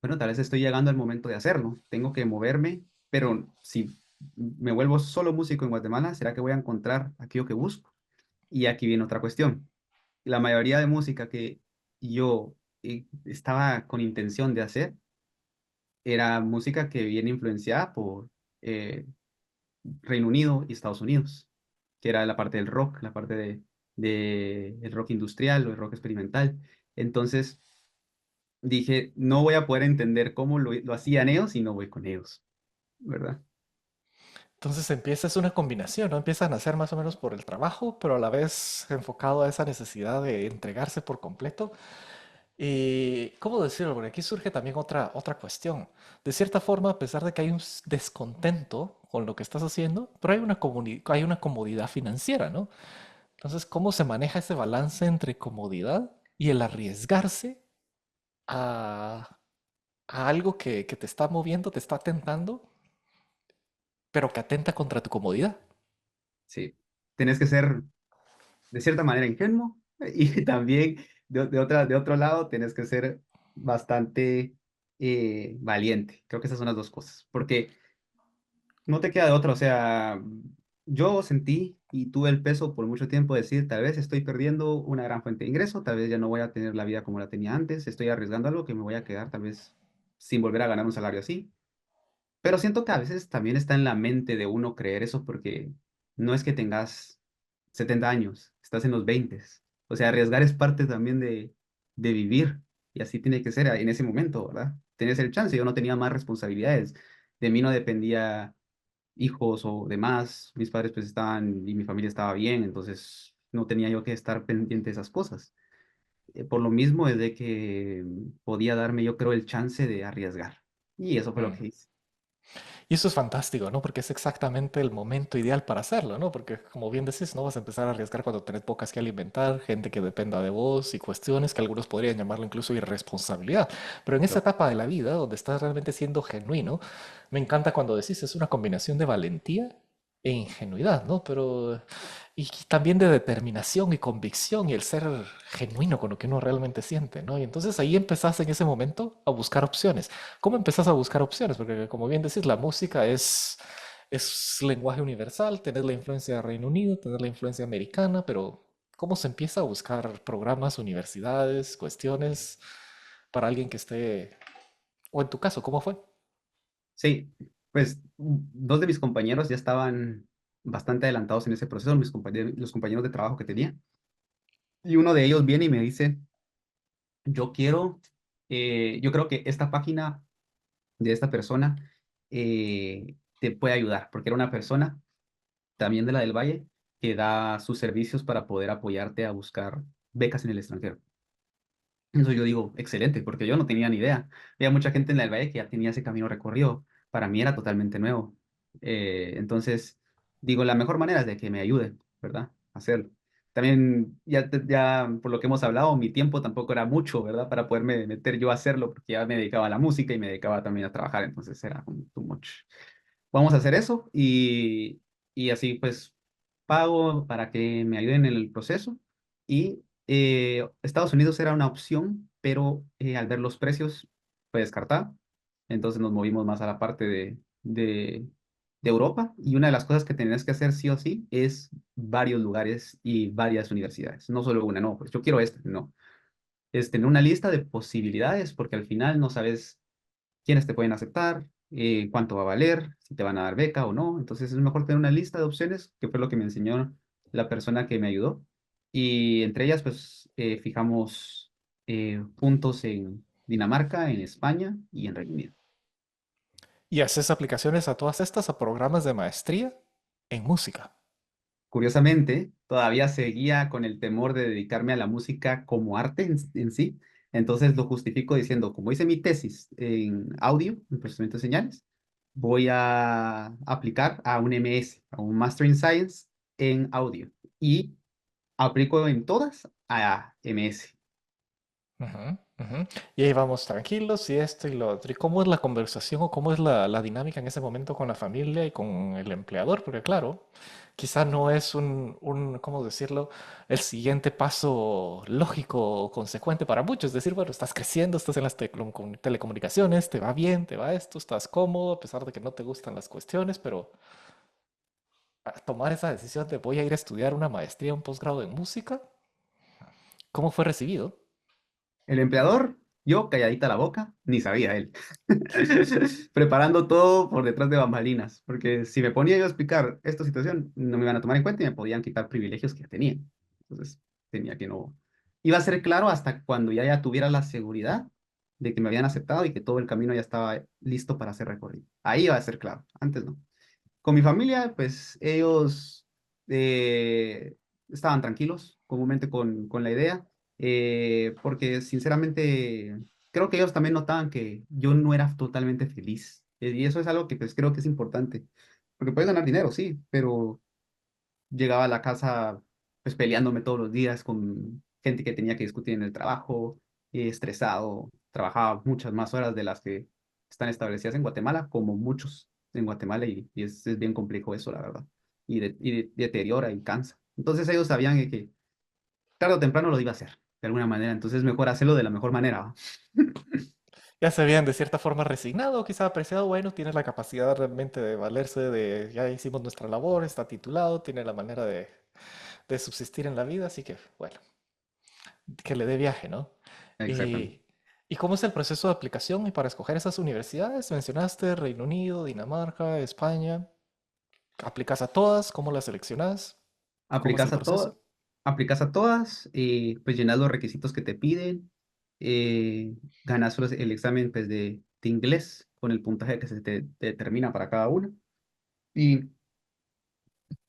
bueno, tal vez estoy llegando al momento de hacerlo. Tengo que moverme, pero si me vuelvo solo músico en Guatemala, ¿será que voy a encontrar aquello que busco? Y aquí viene otra cuestión. La mayoría de música que yo estaba con intención de hacer era música que viene influenciada por eh, Reino Unido y Estados Unidos, que era la parte del rock, la parte de el rock industrial o el rock experimental. Entonces dije, no voy a poder entender cómo lo hacían ellos si no voy con ellos, ¿verdad? Entonces empieza, es una combinación, ¿no? Empiezan a hacer más o menos por el trabajo, pero a la vez enfocado a esa necesidad de entregarse por completo. Y, ¿cómo decirlo? Porque aquí surge también otra cuestión. De cierta forma, a pesar de que hay un descontento con lo que estás haciendo, pero hay una comodidad financiera, ¿no? Entonces, ¿cómo se maneja ese balance entre comodidad y el arriesgarse a, a algo que te está moviendo, te está tentando, pero que atenta contra tu comodidad? Sí, tenés que ser de cierta manera ingenuo y también de otro lado tenés que ser bastante valiente. Creo que esas son las dos cosas, porque no te queda de otra. O sea, yo sentí y tuve el peso por mucho tiempo de decir, tal vez estoy perdiendo una gran fuente de ingreso, tal vez ya no voy a tener la vida como la tenía antes, estoy arriesgando algo que me voy a quedar tal vez sin volver a ganar un salario así. Pero siento que a veces también está en la mente de uno creer eso porque no es que tengas 70 años, estás en los 20. O sea, arriesgar es parte también de vivir y así tiene que ser en ese momento, ¿verdad? Tienes el chance, yo no tenía más responsabilidades, de mí no dependía hijos o demás, mis padres pues estaban y mi familia estaba bien, entonces no tenía yo que estar pendiente de esas cosas. Por lo mismo es de que podía darme yo creo el chance de arriesgar y eso fue lo Mm. que hice. Y eso es fantástico, ¿no? Porque es exactamente el momento ideal para hacerlo, ¿no? Porque como bien decís, no vas a empezar a arriesgar cuando tenés pocas que alimentar, gente que dependa de vos y cuestiones que algunos podrían llamarlo incluso irresponsabilidad. Pero en esa Claro. etapa de la vida donde estás realmente siendo genuino, me encanta cuando decís es una combinación de valentía e ingenuidad, ¿no? Pero y también de determinación y convicción y el ser genuino con lo que uno realmente siente, ¿no? Y entonces ahí empezás en ese momento a buscar opciones. ¿Cómo empezás a buscar opciones? Porque como bien decís, la música es lenguaje universal, tener la influencia de Reino Unido, tener la influencia americana, pero ¿cómo se empieza a buscar programas, universidades, cuestiones para alguien que esté, o en tu caso, ¿cómo fue? Sí, pues dos de mis compañeros ya estaban bastante adelantados en ese proceso, los compañeros de trabajo que tenía. Y uno de ellos viene y me dice, yo quiero, yo creo que esta página de esta persona te puede ayudar, porque era una persona también de la del Valle que da sus servicios para poder apoyarte a buscar becas en el extranjero. Eso yo digo, excelente, porque yo no tenía ni idea. Había mucha gente en la del Valle que ya tenía ese camino recorrido. Para mí era totalmente nuevo. Entonces, digo, la mejor manera es de que me ayude, ¿verdad? A hacerlo. También, ya por lo que hemos hablado, mi tiempo tampoco era mucho, ¿verdad? Para poderme meter yo a hacerlo, porque ya me dedicaba a la música y me dedicaba también a trabajar, entonces era como too much. Vamos a hacer eso y así pues pago para que me ayuden en el proceso y Estados Unidos era una opción, pero al ver los precios fue descartada. Entonces nos movimos más a la parte de Europa y una de las cosas que tenías que hacer sí o sí es varios lugares y varias universidades, no solo una, no, pues yo quiero esta, no. Es tener una lista de posibilidades porque al final no sabes quiénes te pueden aceptar, cuánto va a valer, si te van a dar beca o no. Entonces es mejor tener una lista de opciones, que fue lo que me enseñó la persona que me ayudó. Y entre ellas, pues fijamos puntos en Dinamarca, en España y en Reino Unido. Y haces aplicaciones a todas estas, a programas de maestría en música. Curiosamente, todavía seguía con el temor de dedicarme a la música como arte en sí. Entonces lo justifico diciendo, como hice mi tesis en audio, en procesamiento de señales, voy a aplicar a un MS, a un Master in Science en audio. Y aplico en todas a MS. Ujú, ujú. Y ahí vamos tranquilos y esto y lo otro. ¿Y cómo es la conversación o cómo es la dinámica en ese momento con la familia y con el empleador? Porque claro, quizá no es ¿cómo decirlo? El siguiente paso lógico o consecuente para muchos. Es decir, bueno, estás creciendo, estás en las telecomunicaciones, te va bien, te va esto, estás cómodo, a pesar de que no te gustan las cuestiones, pero tomar esa decisión de voy a ir a estudiar una maestría, un posgrado en música, ¿cómo fue recibido? El empleador, yo calladita la boca, ni sabía él. Preparando todo por detrás de bambalinas, porque si me ponía yo a explicar esta situación, no me iban a tomar en cuenta y me podían quitar privilegios que ya tenía. Entonces, tenía que no. Iba a ser claro hasta cuando ya tuviera la seguridad de que me habían aceptado y que todo el camino ya estaba listo para ser recorrido. Ahí iba a ser claro, antes no. Con mi familia, pues ellos estaban tranquilos comúnmente con la idea, porque sinceramente creo que ellos también notaban que yo no era totalmente feliz. Y eso es algo que pues creo que es importante, porque puedes ganar dinero, sí, pero llegaba a la casa pues peleándome todos los días con gente que tenía que discutir en el trabajo, estresado, trabajaba muchas más horas de las que están establecidas en Guatemala, como muchos en Guatemala, y es bien complejo eso, la verdad, deteriora y cansa. Entonces ellos sabían que tarde o temprano lo iba a hacer, de alguna manera, entonces mejor hacerlo de la mejor manera, ¿va? Ya se habían de cierta forma resignado, quizá apreciado, bueno, tiene la capacidad realmente de valerse de, ya hicimos nuestra labor, está titulado, tiene la manera de subsistir en la vida, así que, bueno, que le dé viaje, ¿no? Exactamente. Y, ¿Y cómo es el proceso de aplicación y para escoger esas universidades? Mencionaste Reino Unido, Dinamarca, España. ¿Aplicas a todas? ¿Cómo las seleccionas? ¿Cómo es Aplicas el a todas, proceso? aplicas a todas, pues llenas los requisitos que te piden, ganas el examen pues, de inglés con el puntaje que se te determina para cada uno y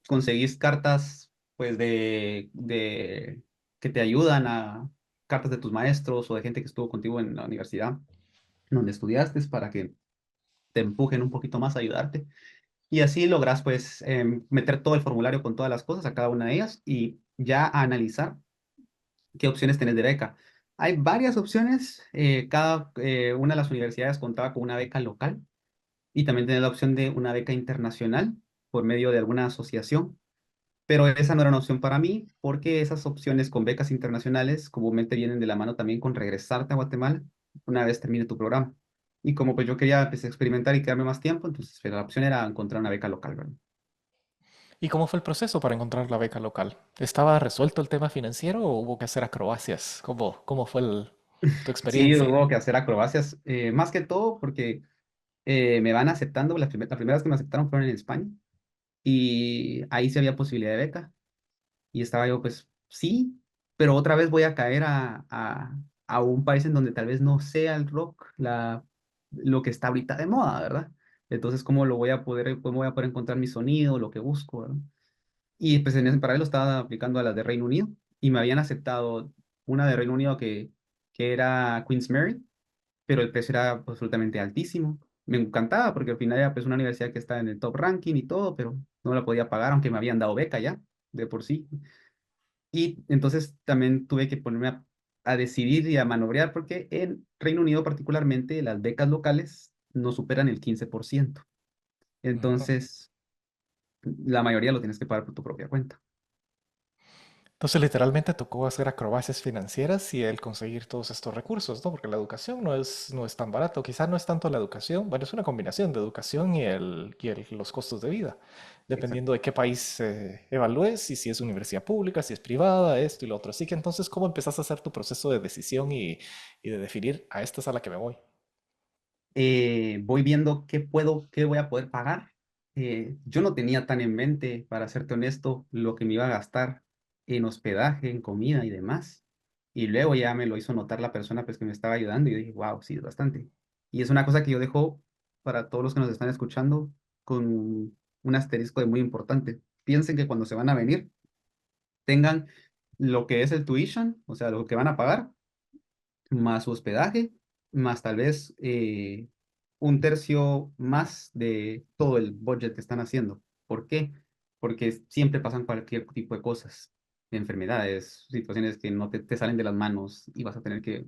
conseguís cartas pues que te ayudan a cartas de tus maestros o de gente que estuvo contigo en la universidad donde estudiaste para que te empujen un poquito más a ayudarte. Y así logras pues meter todo el formulario con todas las cosas a cada una de ellas y ya analizar qué opciones tenés de beca. Hay varias opciones, cada una de las universidades contaba con una beca local y también tenés la opción de una beca internacional por medio de alguna asociación, pero esa no era una opción para mí porque esas opciones con becas internacionales comúnmente vienen de la mano también con regresarte a Guatemala una vez termine tu programa. Y como pues yo quería pues, experimentar y quedarme más tiempo, entonces pues, la opción era encontrar una beca local, ¿verdad? ¿Y cómo fue el proceso para encontrar la beca local? ¿Estaba resuelto el tema financiero o hubo que hacer acrobacias? ¿Cómo fue tu Sí, experiencia? hubo que hacer acrobacias, más que todo porque me van aceptando, la primera vez que me aceptaron fueron en España y ahí sí había posibilidad de beca y estaba yo pues sí, pero otra vez voy a caer a un país en donde tal vez no sea el rock lo que está ahorita de moda, ¿verdad? Entonces, ¿cómo lo voy a poder, cómo voy a poder encontrar mi sonido, lo que busco, ¿verdad? Y pues en ese paralelo estaba aplicando a las de Reino Unido y me habían aceptado una de Reino Unido que era Queen's Mary, pero el precio era absolutamente altísimo. Me encantaba porque al final era pues una universidad que está en el top ranking y todo, pero no la podía pagar aunque me habían dado beca ya, de por sí. Y entonces también tuve que ponerme a decidir y a manobrear porque en Reino Unido particularmente las becas locales no superan el 15%. Ujú. Entonces la mayoría lo tienes que pagar por tu propia cuenta. Entonces, literalmente tocó hacer acrobacias financieras y el conseguir todos estos recursos, ¿no? Porque la educación no es tan barato. Quizás no es tanto la educación, bueno, es una combinación de educación los costos de vida, Exacto. dependiendo de qué país evalúes y si es universidad pública, si es privada, esto y lo otro. Así que entonces, ¿cómo empezaste a hacer tu proceso de decisión y de definir a esta es a la que me voy? Voy viendo qué voy a poder pagar. Yo no tenía tan en mente, para serte honesto, lo que me iba a gastar en hospedaje, en comida y demás. Y luego ya me lo hizo notar la persona pues, que me estaba ayudando y yo dije, wow, sí, es bastante. Y es una cosa que yo dejo para todos los que nos están escuchando con un asterisco de muy importante. Piensen que cuando se van a venir, tengan lo que es el tuition, o sea, lo que van a pagar, más su hospedaje, más tal vez un tercio más de todo el budget que están haciendo. ¿Por qué? Porque siempre pasan cualquier tipo de cosas, de enfermedades, situaciones que no te salen de las manos y vas a tener que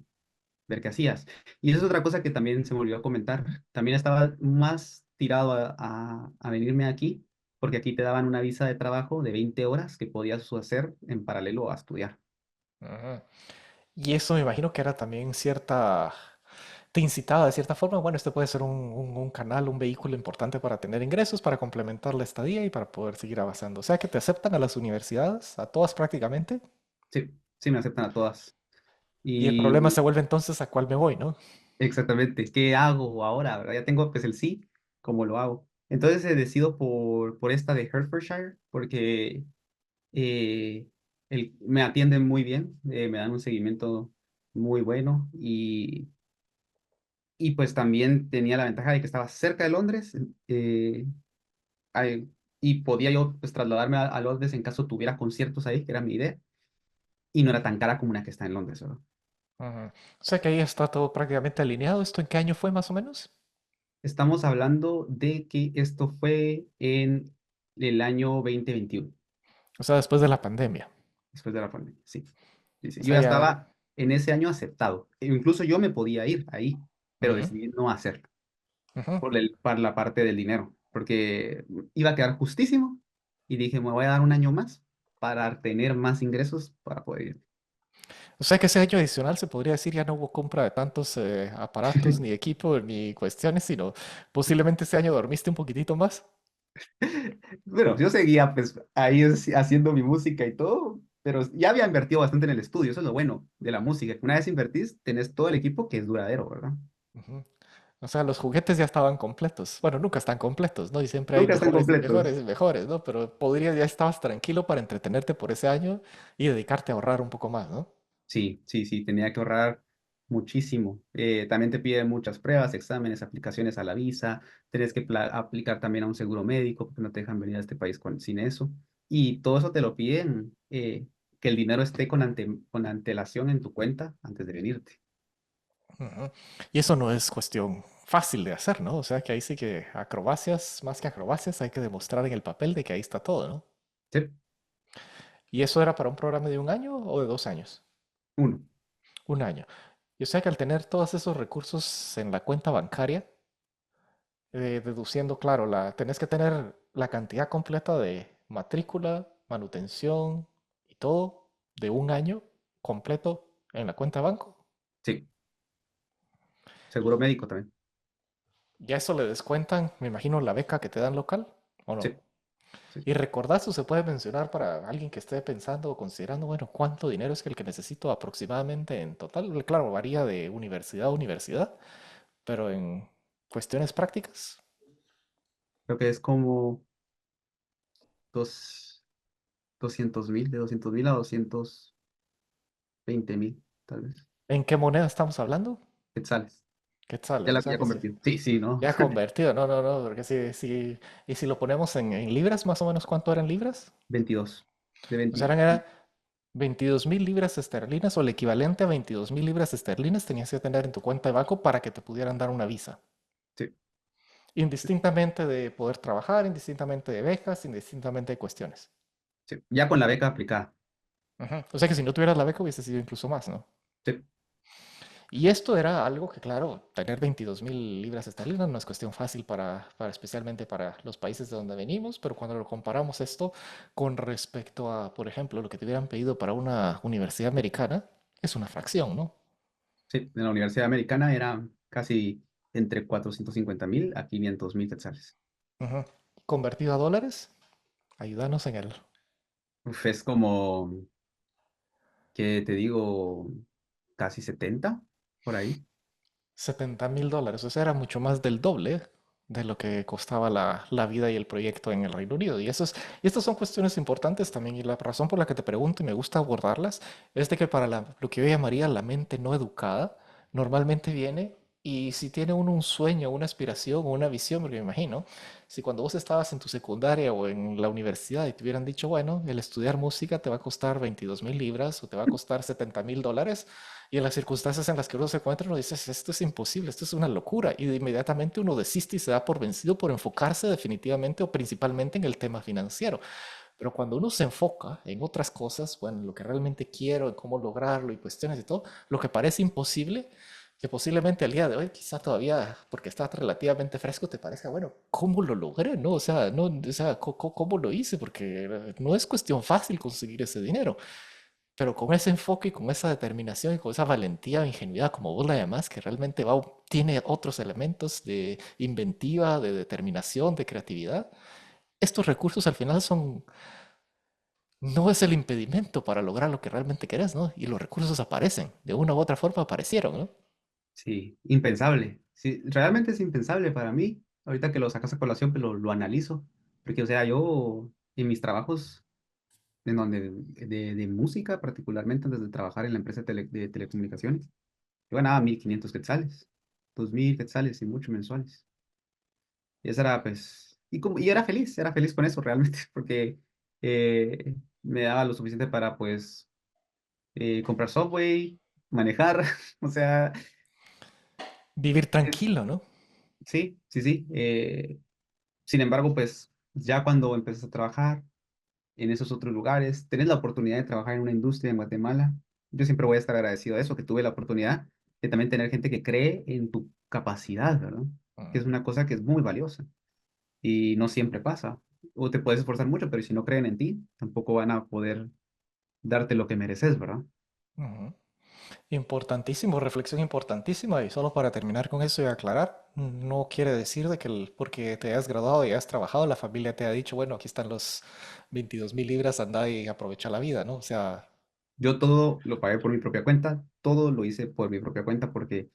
ver qué hacías. Y eso es otra cosa que también se me olvidó comentar. También estaba más tirado a venirme aquí, porque aquí te daban una visa de trabajo de 20 horas que podías hacer en paralelo a estudiar. Ujú. Y eso me imagino que era también te incitaba de cierta forma, bueno, este puede ser un canal, un vehículo importante para tener ingresos, para complementar la estadía y para poder seguir avanzando. O sea que te aceptan a las universidades, a todas prácticamente, Sí, sí me aceptan a todas. y el problema Y se vuelve entonces a cuál me voy, ¿no? exactamente, ¿qué hago ahora? ¿Verdad? Ya tengo pues el sí, ¿cómo lo hago? Entonces decido por esta de Hertfordshire, porque me atienden muy bien, me dan un seguimiento muy bueno y pues también tenía la ventaja de que estaba cerca de Londres ay, y podía yo pues trasladarme a Londres en caso tuviera conciertos ahí, que era mi idea, y no era tan cara como una que está en Londres, ¿verdad? Ujú. O sea que ahí está todo prácticamente alineado. ¿Esto en qué año fue más o menos? Estamos hablando de que esto fue en el año 2021, O sea, después de la pandemia. después de la pandemia, sí. Sí, sí. O Yo sea, ya ya... estaba en ese año aceptado. E incluso yo me podía ir ahí, pero Ujú, decidí no hacerlo ujú. por la parte del dinero, porque iba a quedar justísimo y dije, me voy a dar un año más para tener más ingresos para poder ir. O sea que ese año adicional se podría decir ya no hubo compra de tantos aparatos, ni equipo, ni cuestiones, sino posiblemente ese año dormiste un poquitito más. Bueno, yo seguía pues ahí haciendo mi música y todo, pero ya había invertido bastante en el estudio, eso es lo bueno de la música, que una vez invertís, tenés todo el equipo que es duradero, ¿verdad? Ujú. O sea, los juguetes ya estaban completos. Bueno, nunca están completos, ¿no? Y siempre hay Nunca están mejores y completos. mejores y mejores, ¿no? Pero ya estabas tranquilo para entretenerte por ese año y dedicarte a ahorrar un poco más, ¿no? Sí, sí, sí, tenía que ahorrar muchísimo. También te piden muchas pruebas, exámenes, aplicaciones a la visa, tienes que aplicar también a un seguro médico porque no te dejan venir a este país sin eso. Y todo eso te lo piden, que el dinero esté con antelación en tu cuenta antes de venirte. Ujú. Y eso no es cuestión. fácil de hacer, ¿no? O sea que ahí sí que acrobacias, más que acrobacias, hay que demostrar en el papel de que ahí está todo, ¿no? Sí, ¿Y eso era para un programa de un año o de 2 años? uno. Un año. Y o sea que al tener todos esos recursos en la cuenta bancaria, deduciendo, claro, tenés que tener la cantidad completa de matrícula, manutención y todo de un año completo en la cuenta de banco. Sí, seguro médico también. Ya eso le descuentan, me imagino, la beca que te dan local, ¿o no? Sí, sí. Y recordás o se puede mencionar para alguien que esté pensando o considerando, bueno, cuánto dinero es el que necesito aproximadamente en total. Claro, varía de universidad a universidad, pero en cuestiones prácticas, Creo que es como dos, 200.000, de 200.000 a 220.000, tal vez. ¿en qué moneda estamos hablando? Quetzales. Ya Quetzales, la o había sea que sí. convertido. Sí, sí, ¿no? Ya convertido, no, no, no, porque sí, y si lo ponemos en libras, más o menos, ¿cuánto eran libras? 22. De O sea, 20. era 22.000 libras esterlinas o el equivalente a 22.000 libras esterlinas tenías que tener en tu cuenta de banco para que te pudieran dar una visa. Sí, Indistintamente de poder trabajar, indistintamente de becas, indistintamente de cuestiones. sí. Ya con la beca aplicada. Ujú. O sea que si no tuvieras la beca hubiese sido incluso más, ¿no? Sí, Y esto era algo que, claro, tener 22.000 libras esterlinas no es cuestión fácil especialmente para los países de donde venimos, pero cuando lo comparamos esto con respecto a, por ejemplo, lo que te hubieran pedido para una universidad americana, es una fracción, ¿no? sí. En la Universidad Americana era casi entre 450.000 a 500.000 quetzales. Ujú. Convertido a dólares, ayúdanos en el Uf, es como, ¿qué te digo? Casi 70 por ahí. $70.000. O sea, era mucho más del doble de lo que costaba la vida y el proyecto en el Reino Unido. Y estas son cuestiones importantes también. Y la razón por la que te pregunto y me gusta abordarlas es de que para lo que yo llamaría la mente no educada, normalmente viene y si tiene uno un sueño, una aspiración o una visión, porque me imagino, si cuando vos estabas en tu secundaria o en la universidad y te hubieran dicho, bueno, el estudiar música te va a costar 22.000 libras o te va a costar $70.000, y en las circunstancias en las que uno se encuentra, uno dice, esto es imposible, esto es una locura. Y de inmediatamente uno desiste y se da por vencido por enfocarse definitivamente o principalmente en el tema financiero. Pero cuando uno se enfoca en otras cosas, bueno, en lo que realmente quiero, en cómo lograrlo y cuestiones y todo, lo que parece imposible, que posiblemente al día de hoy, quizá todavía, porque está relativamente fresco, te parezca, bueno, ¿cómo lo logré? ¿No? O sea, no, o sea, ¿cómo lo hice? Porque no es cuestión fácil conseguir ese dinero. Pero con ese enfoque y con esa determinación y con esa valentía o ingenuidad, como vos la llamás, que realmente tiene otros elementos de inventiva, de determinación, de creatividad, estos recursos al final no es el impedimento para lograr lo que realmente querés, ¿no? Y los recursos aparecen, de una u otra forma aparecieron, ¿no? Sí, impensable. Sí, realmente es impensable para mí. Ahorita que lo sacas a colación, pues lo analizo. Porque, o sea, yo en mis trabajos en donde, de música, particularmente antes de trabajar en la empresa de telecomunicaciones, yo ganaba 1.500 quetzales, 2.000 quetzales y mucho mensuales. Y esa era, pues, y era feliz con eso realmente, porque me daba lo suficiente para, pues, comprar software, manejar, o sea, Vivir eh, tranquilo, ¿no? sí, sí, sí. Sin embargo, pues, ya cuando empecé a trabajar en esos otros lugares, tenés la oportunidad de trabajar en una industria en Guatemala. Yo siempre voy a estar agradecido de eso, que tuve la oportunidad de también tener gente que cree en tu capacidad, ¿verdad? Que es Mm, una cosa que es muy valiosa y no siempre pasa. O te puedes esforzar mucho, pero si no creen en ti, tampoco van a poder darte lo que mereces, ¿verdad? ujú. Importantísimo, reflexión importantísima. Y solo para terminar con eso y aclarar, no quiere decir de que porque te hayas graduado y hayas trabajado, la familia te ha dicho, bueno, aquí están los 22.000 libras, anda y aprovecha la vida, ¿no? O sea, Yo todo lo pagué por mi propia cuenta, todo lo hice por mi propia cuenta porque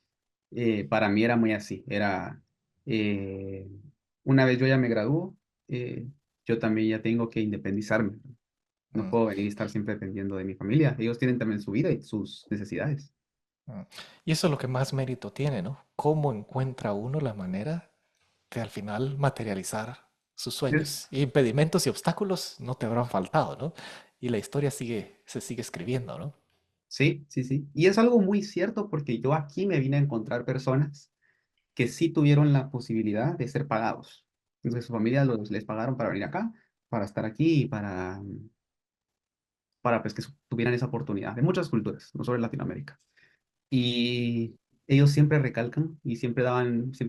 para mí era muy así. Era, eh, una vez yo ya me gradúo, yo también ya tengo que independizarme. No mm, puedo venir y estar siempre dependiendo de mi familia. Ellos tienen también su vida y sus necesidades. mm. Y eso es lo que más mérito tiene, ¿no? ¿Cómo encuentra uno la manera de al final materializar sus Es- sueños? Y impedimentos y obstáculos no te habrán faltado, ¿no? Y la historia se sigue escribiendo, ¿no? Sí, sí, sí. Y es algo muy cierto porque yo aquí me vine a encontrar personas que sí tuvieron la posibilidad de ser pagados. Entonces, su familia les pagaron para venir acá, para estar aquí y para pues, que tuvieran esa oportunidad de muchas culturas, no solo en Latinoamérica. Y ellos siempre recalcan y siempre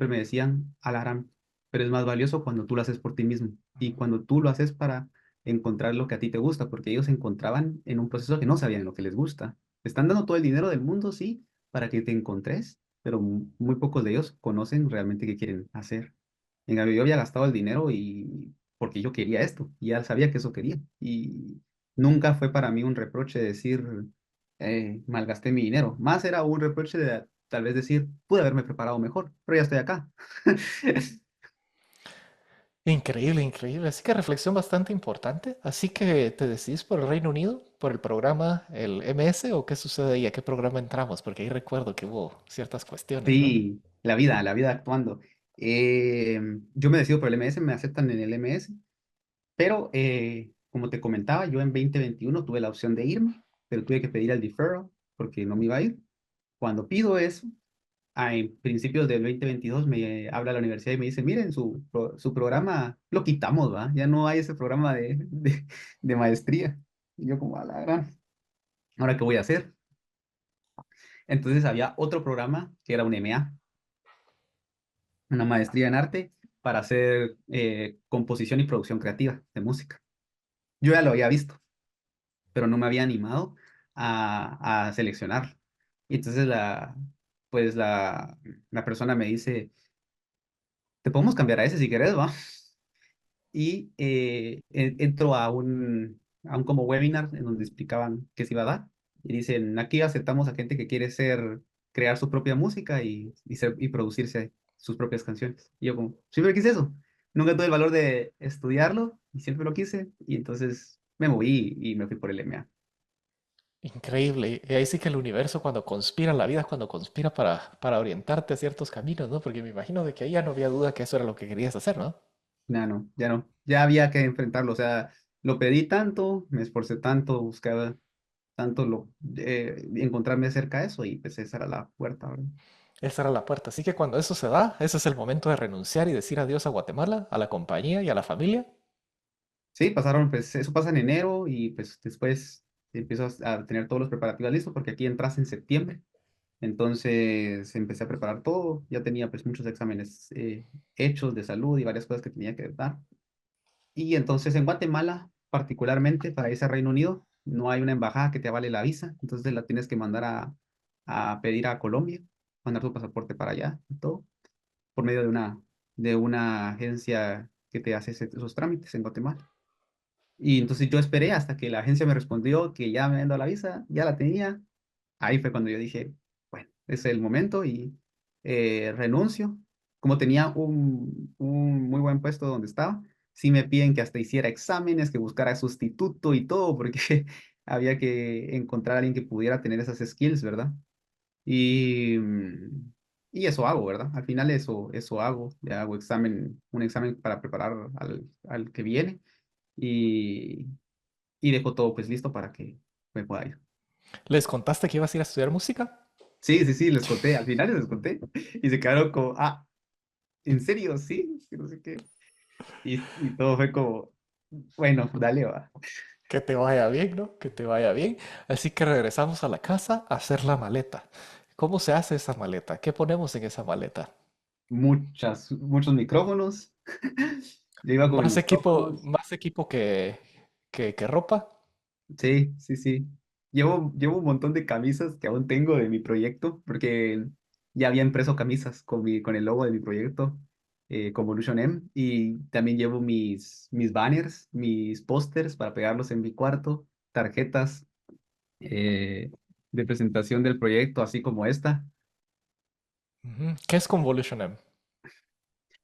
me decían, Alarán, pero es más valioso cuando tú lo haces por ti mismo y cuando tú lo haces para encontrar lo que a ti te gusta, porque ellos se encontraban en un proceso que no sabían lo que les gusta. Te están dando todo el dinero del mundo, sí, para que te encontres, pero muy pocos de ellos conocen realmente qué quieren hacer. En cambio, yo había gastado el dinero y porque yo quería esto, y ya sabía que eso quería. Y nunca fue para mí un reproche decir, malgasté mi dinero. Más era un reproche de tal vez decir, pude haberme preparado mejor, pero ya estoy acá. Increíble, increíble. Así que reflexión bastante importante. Así que te decidís por el Reino Unido, por el programa, el MS, o qué sucede ahí, a qué programa entramos, porque ahí recuerdo que hubo ciertas cuestiones, ¿no? Sí, la vida actuando. Eh, yo me decido por el MS, me aceptan en el MS, pero como te comentaba, yo en 2021 tuve la opción de irme, pero tuve que pedir el deferral porque no me iba a ir. Cuando pido eso, en principios del 2022 me habla la universidad y me dice, miren, su programa lo quitamos, ¿va? Ya no hay ese programa de maestría. Y yo como, a la gran, ¿ahora qué voy a hacer? Entonces había otro programa que era un MA, una maestría en arte para hacer composición y producción creativa de música. Yo ya lo había visto, pero no me había animado a seleccionarlo. Y entonces pues la persona me dice, te podemos cambiar a ese si querés, ¿va? Y entro a un como webinar en donde explicaban qué se iba a dar. Y dicen, aquí aceptamos a gente que quiere crear su propia música y producirse sus propias canciones. Y yo como, siempre quise eso. Nunca tuve el valor de estudiarlo y siempre lo quise. Y entonces me moví y me fui por el MA. Increíble. Y ahí sí que el universo cuando conspira, la vida cuando conspira para orientarte a ciertos caminos, ¿no? Porque me imagino de que ahí ya no había duda que eso era lo que querías hacer, ¿no? Ya no, ya no. Ya había que enfrentarlo. O sea, lo pedí tanto, me esforcé tanto, buscaba tanto encontrarme cerca de eso y pues esa era la puerta, ¿verdad? Esa era la puerta. Así que cuando eso se da, ese es el momento de renunciar y decir adiós a Guatemala, a la compañía y a la familia. Sí, pues eso pasa en enero y pues después empiezo a tener todos los preparativos listos porque aquí entras en septiembre. Entonces empecé a preparar todo, ya tenía pues muchos exámenes hechos de salud y varias cosas que tenía que dar. Y entonces en Guatemala, particularmente para irse a Reino Unido, no hay una embajada que te avale la visa, entonces la tienes que mandar a pedir a Colombia, mandar tu pasaporte para allá y todo, por medio de una agencia que te hace esos trámites en Guatemala. Y entonces yo esperé hasta que la agencia me respondió que ya me habían dado la visa, ya la tenía. Ahí fue cuando yo dije, bueno, es el momento y renuncio. Como tenía un muy buen puesto donde estaba, sí me piden que hasta hiciera exámenes, que buscara sustituto y todo, porque había que encontrar a alguien que pudiera tener esas skills, ¿verdad? Y eso hago, ¿verdad? Al final eso hago, ya hago un examen para preparar al que viene y, y dejo todo pues listo para que me pueda ir. ¿Les contaste que ibas a ir a estudiar música? Sí, sí, sí, les conté, al final les conté. Y se quedaron como, ¿en serio? Sí, que no sé qué. Y todo fue como, bueno, dale, va. Que te vaya bien, ¿no? Que te vaya bien. Así que regresamos a la casa a hacer la maleta. ¿Cómo se hace esa maleta? ¿Qué ponemos en esa maleta? Muchos micrófonos. Yo iba con mis micrófonos. Más equipo que ropa. Sí, sí, sí. Llevo un montón de camisas que aún tengo de mi proyecto, porque ya había impreso camisas con el logo de mi proyecto, Convolution M, y también llevo mis banners, mis pósters para pegarlos en mi cuarto, tarjetas eh, de presentación del proyecto, así como esta. Ujú. ¿Qué es Convolution M?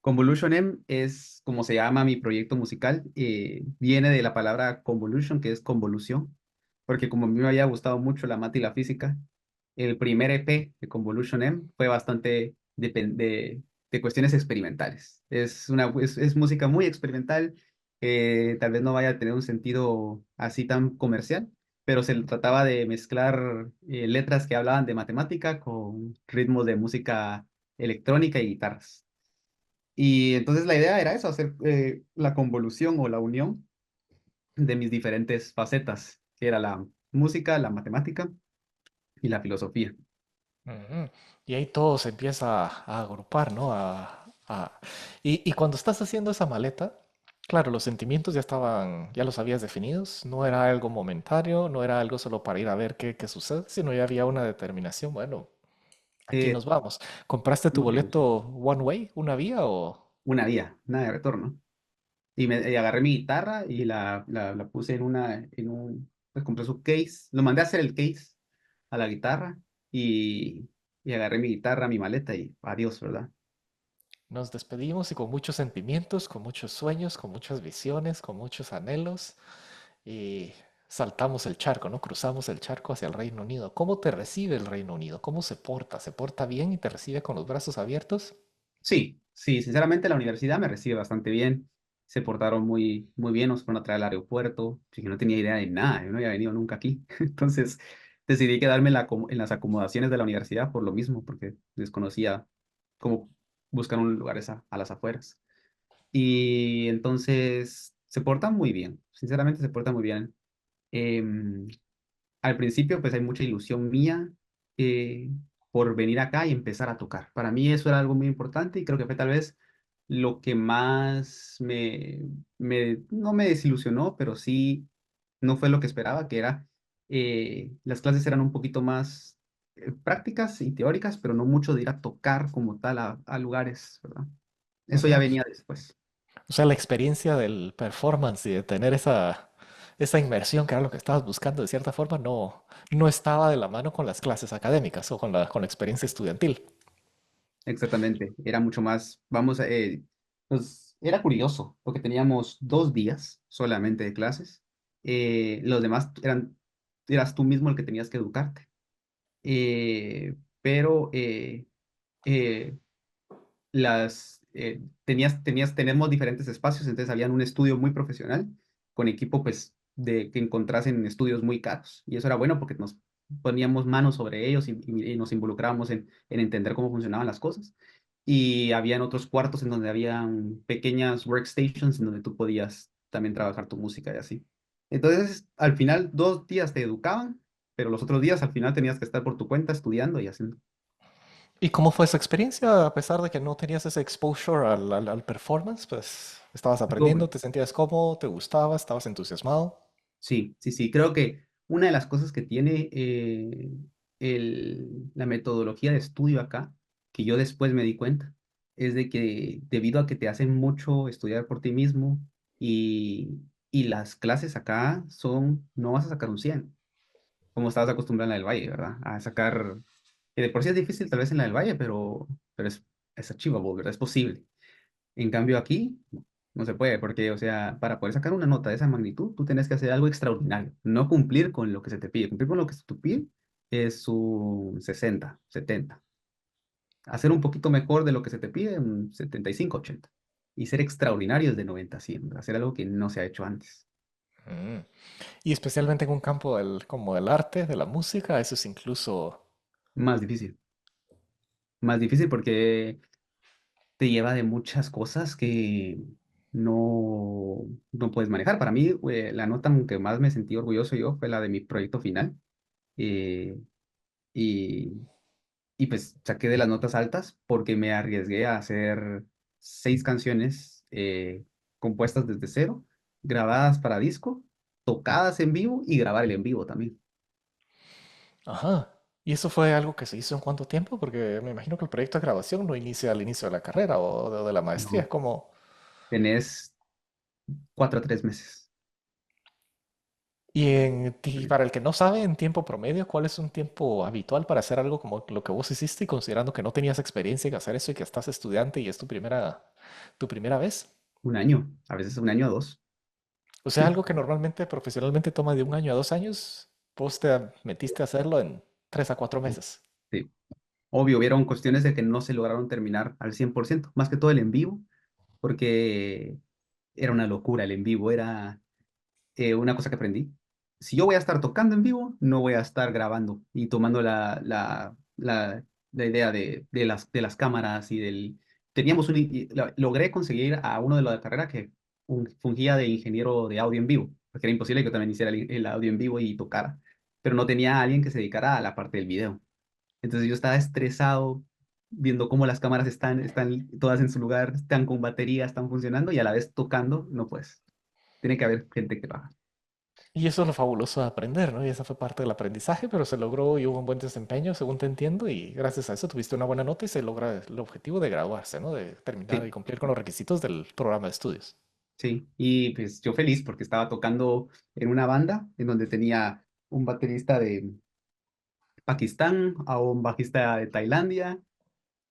Convolution M es como se llama mi proyecto musical. Viene de la palabra convolution, que es convolución, porque como a mí me había gustado mucho la mate y la física, el primer EP de Convolution M fue bastante de cuestiones experimentales. Es música muy experimental, tal vez no vaya a tener un sentido así tan comercial, pero se trataba de mezclar letras que hablaban de matemática con ritmos de música electrónica y guitarras. Y entonces la idea era eso, hacer la convolución o la unión de mis diferentes facetas, que era la música, la matemática y la filosofía. Ujú. Y ahí todo se empieza a agrupar, ¿no? Y cuando estás haciendo esa maleta, claro, los sentimientos ya estaban, ya los habías definidos, no era algo momentario, no era algo solo para ir a ver qué sucede, sino ya había una determinación, bueno, aquí Eh, nos vamos. ¿Compraste tu ¿Cómo te gusta? boleto one way, una vía o Una vía, nada de retorno. Y agarré mi guitarra y la puse pues compré su case, lo mandé a hacer el case a la guitarra y agarré mi guitarra, mi maleta y adiós, ¿verdad? nos despedimos y con muchos sentimientos, con muchos sueños, con muchas visiones, con muchos anhelos y saltamos el charco, ¿no? Cruzamos el charco hacia el Reino Unido. ¿Cómo te recibe el Reino Unido? ¿Cómo se porta? ¿Se porta bien y te recibe con los brazos abiertos? Sí, sí, sinceramente la universidad me recibe bastante bien. Se portaron muy bien, nos fueron a traer al aeropuerto. Sí, yo no tenía idea de nada, yo no había venido nunca aquí. Entonces decidí quedarme en las acomodaciones de la universidad por lo mismo, porque desconocía cómo buscar un lugar a las afueras. Y entonces se portan muy bien, sinceramente se portan muy bien. Em, Al principio pues hay mucha ilusión mía eh, por venir acá y empezar a tocar. Para mí eso era algo muy importante y creo que fue tal vez lo que más no me desilusionó, pero sí no fue lo que esperaba, que era las clases eran un poquito más prácticas y teóricas, pero no mucho de ir a tocar como tal a lugares, ¿verdad? Eso ya Ujú. venía después. O sea, la experiencia del performance y de tener esa inmersión que era lo que estabas buscando de cierta forma no estaba de la mano con las clases académicas o con la experiencia estudiantil. Exactamente, era mucho más, pues era curioso, porque teníamos 2 días solamente de clases, los demás eras tú mismo el que tenías que educarte. Pero eh, tenemos diferentes espacios, entonces habían un estudio muy profesional con equipo pues de que encontrás en estudios muy caros y eso era bueno porque nos poníamos manos sobre ellos y nos involucrábamos en entender cómo funcionaban las cosas y habían otros cuartos en donde habían pequeñas workstations en donde tú podías también trabajar tu música y así. Entonces, al final, 2 días te educaban, pero los otros días al final tenías que estar por tu cuenta estudiando y haciendo. ¿Y cómo fue esa experiencia? A pesar de que no tenías ese exposure al performance, pues estabas aprendiendo, te sentías cómodo, te gustaba, estabas entusiasmado. Sí, sí, sí. Creo que una de las cosas que tiene la metodología de estudio acá, que yo después me di cuenta, es de que debido a que te hacen mucho estudiar por ti mismo y las clases acá no vas a sacar un 100 como estabas acostumbrado en la del Valle, ¿verdad? A sacar, que de por sí es difícil tal vez en la del Valle, pero es achievable, ¿verdad? Es posible. En cambio aquí no se puede, porque, o sea, para poder sacar una nota de esa magnitud, tú tienes que hacer algo extraordinario, no cumplir con lo que se te pide. Cumplir con lo que se te pide es un 60, 70. Hacer un poquito mejor de lo que se te pide, un 75, 80. Y ser extraordinario es de 90 a 100, hacer algo que no se ha hecho antes. Mm. Y especialmente en un campo como del arte, de la música, eso es incluso... Más difícil. Más difícil porque te lleva de muchas cosas que no puedes manejar. Para mí, la nota en que más me sentí orgulloso yo fue la de mi proyecto final. eh, y, y pues saqué de las notas altas porque me arriesgué a hacer 6 canciones compuestas desde cero, grabadas para disco, tocadas en vivo y grabar el en vivo también. Ajá. ¿Y eso fue algo que se hizo en cuánto tiempo? Porque me imagino que el proyecto de grabación no inicia al inicio de la carrera o de la maestría. No, Es como... tenés 4 a 3 meses. Y para el que no sabe, en tiempo promedio, ¿cuál es un tiempo habitual para hacer algo como lo que vos hiciste y considerando que no tenías experiencia en hacer eso y que estás estudiante y es tu primera vez? Un año, a veces 1 año o 2. O sea, algo que normalmente profesionalmente toma de 1 año a 2 años, vos te metiste a hacerlo en 3 a 4 meses. Sí. Obvio, hubieron cuestiones de que no se lograron terminar al 100%, más que todo el en vivo, porque era una locura el en vivo, era una cosa que aprendí. Si yo voy a estar tocando en vivo, no voy a estar grabando y tomando la idea de las cámaras y del... Teníamos logré conseguir a uno de la carrera que fungía de ingeniero de audio en vivo, porque era imposible que yo también hiciera el audio en vivo y tocara, pero no tenía a alguien que se dedicara a la parte del video. Entonces yo estaba estresado viendo cómo las cámaras están todas en su lugar, están con batería, están funcionando y a la vez tocando, no pues, tiene que haber gente que lo haga. Y eso es lo fabuloso de aprender, ¿no? Y esa fue parte del aprendizaje, pero se logró y hubo un buen desempeño, según te entiendo, y gracias a eso tuviste una buena nota y se logra el objetivo de graduarse, ¿no? De terminar y Sí, cumplir con los requisitos del programa de estudios. sí, y pues yo feliz porque estaba tocando en una banda en donde tenía un baterista de Pakistán, a un bajista de Tailandia,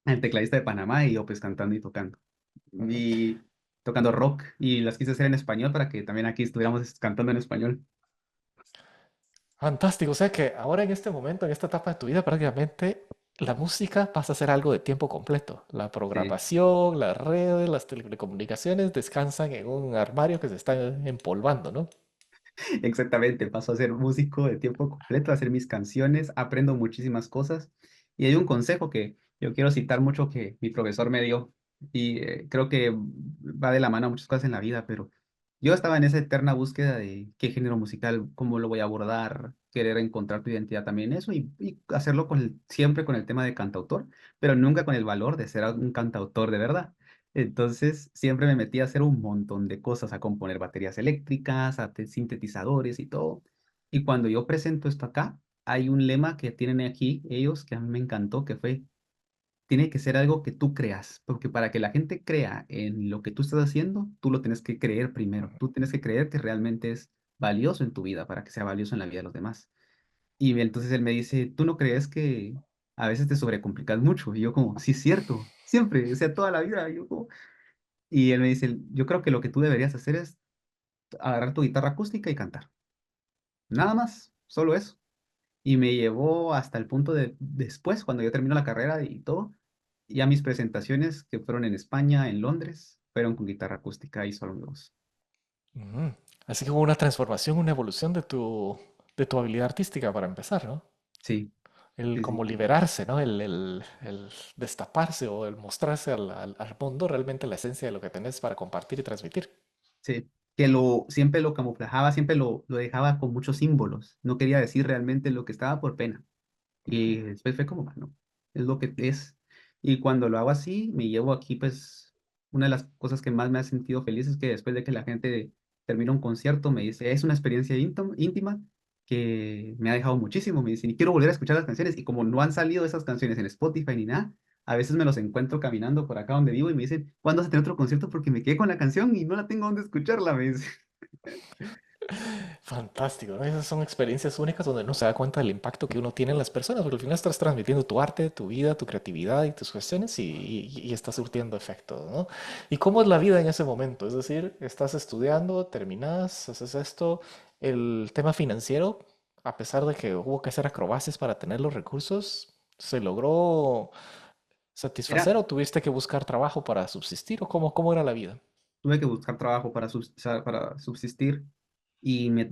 el tecladista de Panamá y yo pues cantando y tocando. Ujú. Y tocando rock y las quise hacer en español para que también aquí estuviéramos cantando en español. Fantástico, o sea que ahora en este momento, en esta etapa de tu vida, prácticamente la música pasa a ser algo de tiempo completo. La Sí. programación, las redes, las telecomunicaciones descansan en un armario que se está empolvando, ¿no? Exactamente, paso a ser músico de tiempo completo, a hacer mis canciones, aprendo muchísimas cosas y hay un consejo que yo quiero citar mucho que mi profesor me dio y creo que va de la mano a muchas cosas en la vida, pero yo estaba en esa eterna búsqueda de qué género musical, cómo lo voy a abordar, querer encontrar tu identidad también en eso y hacerlo siempre con el tema de cantautor, pero nunca con el valor de ser un cantautor de verdad. Entonces, siempre me metí a hacer un montón de cosas, a componer baterías eléctricas, sintetizadores y todo. Y cuando yo presento esto acá, hay un lema que tienen aquí ellos que a mí me encantó, que fue, tiene que ser algo que tú creas, porque para que la gente crea en lo que tú estás haciendo, tú lo tienes que creer primero. Tú tienes que creer que realmente es valioso en tu vida para que sea valioso en la vida de los demás. Y entonces él me dice, ¿tú no crees que a veces te sobrecomplicas mucho? Y yo como, sí, es cierto, siempre, o sea, toda la vida. Yo como, y él me dice, yo creo que lo que tú deberías hacer es agarrar tu guitarra acústica y cantar. Nada más, solo eso. Y me llevó hasta el punto de después, cuando yo termino la carrera y todo, ya mis presentaciones que fueron en España, en Londres, fueron con guitarra acústica y solo mi voz. Ujú. Así que hubo una transformación, una evolución de tu habilidad artística para empezar, ¿no? Sí, El sí, como sí. liberarse, ¿no? El destaparse o el mostrarse al mundo realmente la esencia de lo que tenés para compartir y transmitir. Sí, siempre lo camuflajaba, siempre lo dejaba con muchos símbolos. No quería decir realmente lo que estaba por pena. Y después fue como, bueno, es lo que es. Y cuando lo hago así, me llevo aquí, pues, una de las cosas que más me ha sentido feliz es que después de que la gente termina un concierto, me dice, es una experiencia íntima que me ha dejado muchísimo. Me dicen, y quiero volver a escuchar las canciones. Y como no han salido esas canciones en Spotify ni nada, a veces me los encuentro caminando por acá donde vivo y me dicen, ¿cuándo vas a tener otro concierto? Porque me quedé con la canción y no la tengo donde escucharla, me dice. Fantástico, ¿no? Esas son experiencias únicas donde uno se da cuenta del impacto que uno tiene en las personas, porque al final estás transmitiendo tu arte, tu vida, tu creatividad y tus cuestiones y está surtiendo efecto, ¿no? ¿Y cómo es la vida en ese momento? Es decir, estás estudiando, terminas, haces esto, el tema financiero, a pesar de que hubo que hacer acrobacias para tener los recursos, ¿se logró satisfacer Era, o tuviste que buscar trabajo para subsistir o cómo era la vida? tuve que buscar trabajo para subsistir y me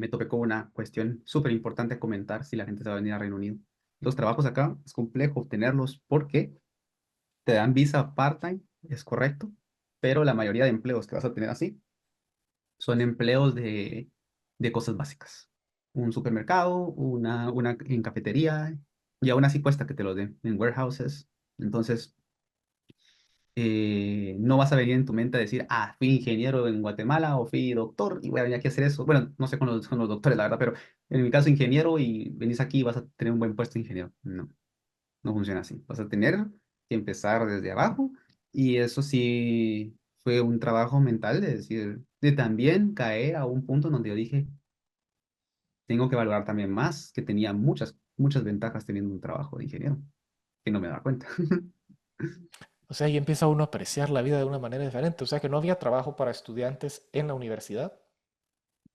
topé con una cuestión súper importante a comentar si la gente se va a venir a Reino Unido. Los trabajos acá es complejo obtenerlos porque te dan visa part-time, es correcto, pero la mayoría de empleos que vas a tener así son empleos de cosas básicas. Un supermercado, una en cafetería, y aún así cuesta que te lo den en warehouses. Entonces, no vas a venir en tu mente a decir, ah, fui ingeniero en Guatemala o fui doctor y voy a venir aquí a hacer eso. Bueno, no sé con los doctores, la verdad, pero en mi caso, ingeniero y venís aquí y vas a tener un buen puesto de ingeniero. No, no funciona así. Vas a tener que empezar desde abajo y eso sí fue un trabajo mental de decir, de también caer a un punto en donde yo dije, tengo que valorar también más, que tenía muchas ventajas teniendo un trabajo de ingeniero, que no me daba cuenta. O sea, ahí empieza uno a apreciar la vida de una manera diferente. O sea, que no había trabajo para estudiantes en la universidad.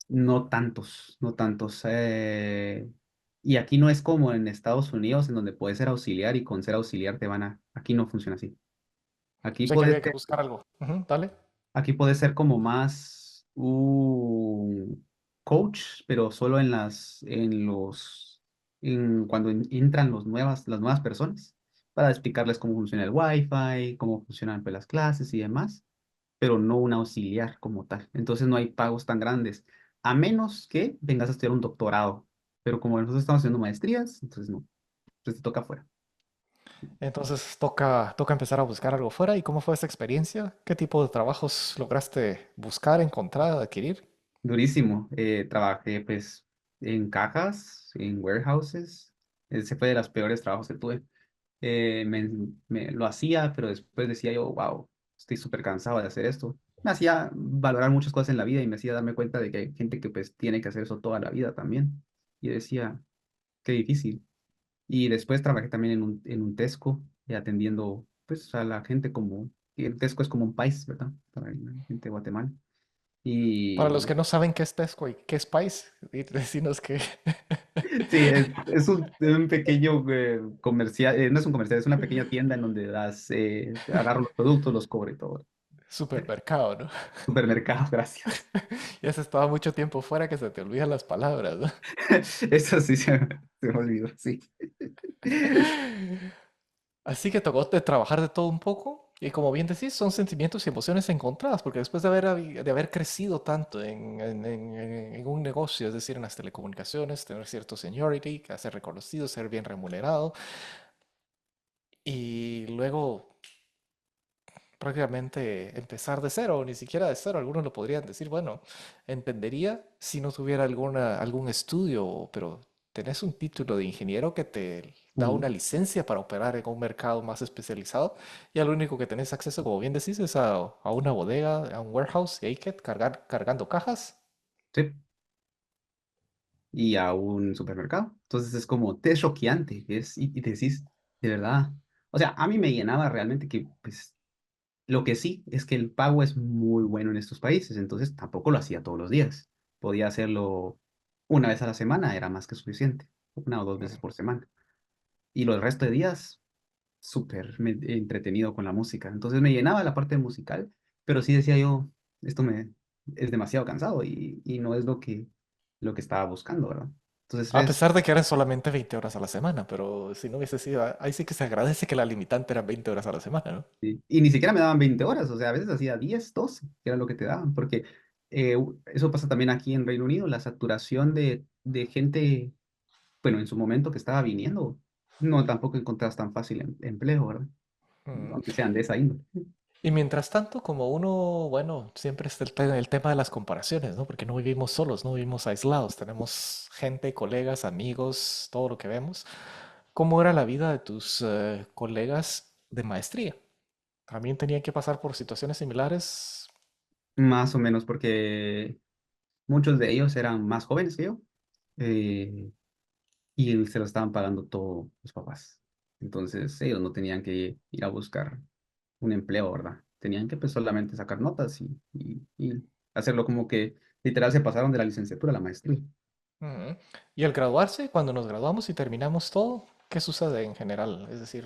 No tantos, no tantos. Y aquí no es como en Estados Unidos, en donde puedes ser auxiliar y con ser auxiliar te van a... Aquí no funciona así. O sea, que había que buscar algo. Ujú, dale. Aquí puede ser como más un coach, pero solo en cuando entran las nuevas personas. para explicarles cómo funciona el Wi-Fi, cómo funcionan pues, las clases y demás, pero no un auxiliar como tal. Entonces no hay pagos tan grandes, a menos que vengas a estudiar un doctorado. Pero como nosotros estamos haciendo maestrías, entonces no, entonces te toca afuera. Entonces toca empezar a buscar algo fuera. ¿Y cómo fue esa experiencia? ¿Qué tipo de trabajos lograste buscar, encontrar, adquirir? Durísimo. Trabajé pues en cajas, en warehouses. Ese fue de los peores trabajos que tuve. Lo hacía, pero después decía yo, wow, estoy súper cansado de hacer esto. Me hacía valorar muchas cosas en la vida y me hacía darme cuenta de que hay gente que pues tiene que hacer eso toda la vida también. Y decía, qué difícil. Y después trabajé también en un Tesco, atendiendo pues a la gente como, y el Tesco es como un país, ¿verdad? Para la gente de Guatemala. Para los Y que no saben qué es Tesco y qué es Spice, decinos que sí, es un pequeño comercial, no es un comercial, es una pequeña tienda en donde agarro los productos, los cobro y todo. supermercado, ¿no? Supermercado, gracias. Ya has estado mucho tiempo fuera que se te olvidan las palabras, ¿no? Eso sí se me olvidó, sí. Así que tocó de trabajar de todo un poco. Y como bien decís, son sentimientos y emociones encontradas, porque después de haber crecido tanto en un negocio, es decir, en las telecomunicaciones, tener cierto seniority, ser reconocido, ser bien remunerado, y luego prácticamente empezar de cero, o ni siquiera de cero. Algunos lo podrían decir, bueno, entendería si no tuviera algún estudio, pero tenés un título de ingeniero que te da Mm, una licencia para operar en un mercado más especializado y al único que tenés acceso, como bien decís, es a una bodega, a un warehouse, y hay que cargando cajas. sí, y a un supermercado. Entonces es como, te es choqueante, y te decís, de verdad. O sea, a mí me llenaba realmente que, pues, lo que sí es que el pago es muy bueno en estos países, entonces tampoco lo hacía todos los días. Podía hacerlo una vez a la semana, era más que suficiente, una o dos veces Mm. por semana. Y los resto de días, súper entretenido con la música. Entonces me llenaba la parte musical, pero sí decía yo, esto me es demasiado cansado y no es lo que estaba buscando, ¿verdad? Entonces A es, pesar de que eran solamente 20 horas a la semana, pero si no hubiese sido, ahí sí que se agradece que la limitante era 20 horas a la semana, ¿no? sí. Y ni siquiera me daban 20 horas, o sea, a veces hacía 10 12 que era lo que te daban, porque eso pasa también aquí en Reino Unido, la saturación de gente, bueno, en su momento que estaba viniendo, no tampoco encontrabas tan fácil empleo, ¿verdad? Mm. Aunque sean de esa índole. Y mientras tanto, como uno, bueno, siempre está el tema de las comparaciones, ¿no? Porque no vivimos solos, no vivimos aislados, tenemos gente, colegas, amigos, todo lo que vemos. ¿Cómo era la vida de tus colegas de maestría? ¿También tenían que pasar por situaciones similares? Más o menos, porque muchos de ellos eran más jóvenes que yo, eh, y se lo estaban pagando todos los papás. Entonces ellos no tenían que ir a buscar un empleo, ¿verdad? Tenían que pues solamente sacar notas y hacerlo como que literal se pasaron de la licenciatura a la maestría. Ujú. Y al graduarse, cuando nos graduamos y terminamos todo, ¿qué sucede en general? Es decir,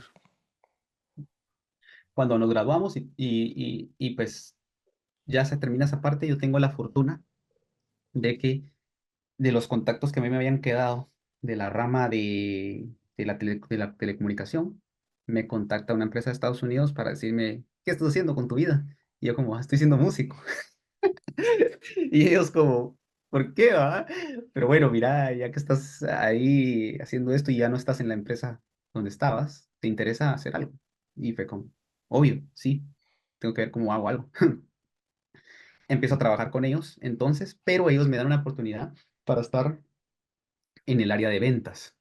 Cuando nos graduamos pues ya se termina esa parte, yo tengo la fortuna de que de los contactos que a mí me habían quedado de la rama de la telecomunicación, me contacta una empresa de Estados Unidos para decirme, ¿qué estás haciendo con tu vida? Y yo como, "Ah, estoy siendo músico". Y ellos como, ¿por qué, va? Pero bueno, mira, ya que estás ahí haciendo esto y ya no estás en la empresa donde estabas, ¿te interesa hacer algo? Y fue como, obvio, sí, tengo que ver cómo hago algo. Empiezo a trabajar con ellos entonces, pero ellos me dan una oportunidad para estar en el área de ventas.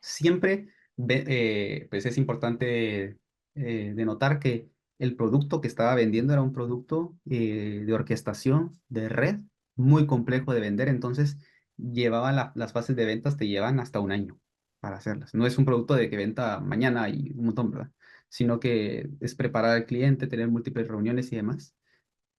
Siempre pues es importante denotar que el producto que estaba vendiendo era un producto de orquestación de red muy complejo de vender, entonces las fases de ventas te llevan hasta un año para hacerlas. No es un producto de que venta mañana y un montón, ¿verdad? Sino que es preparar al cliente, tener múltiples reuniones y demás.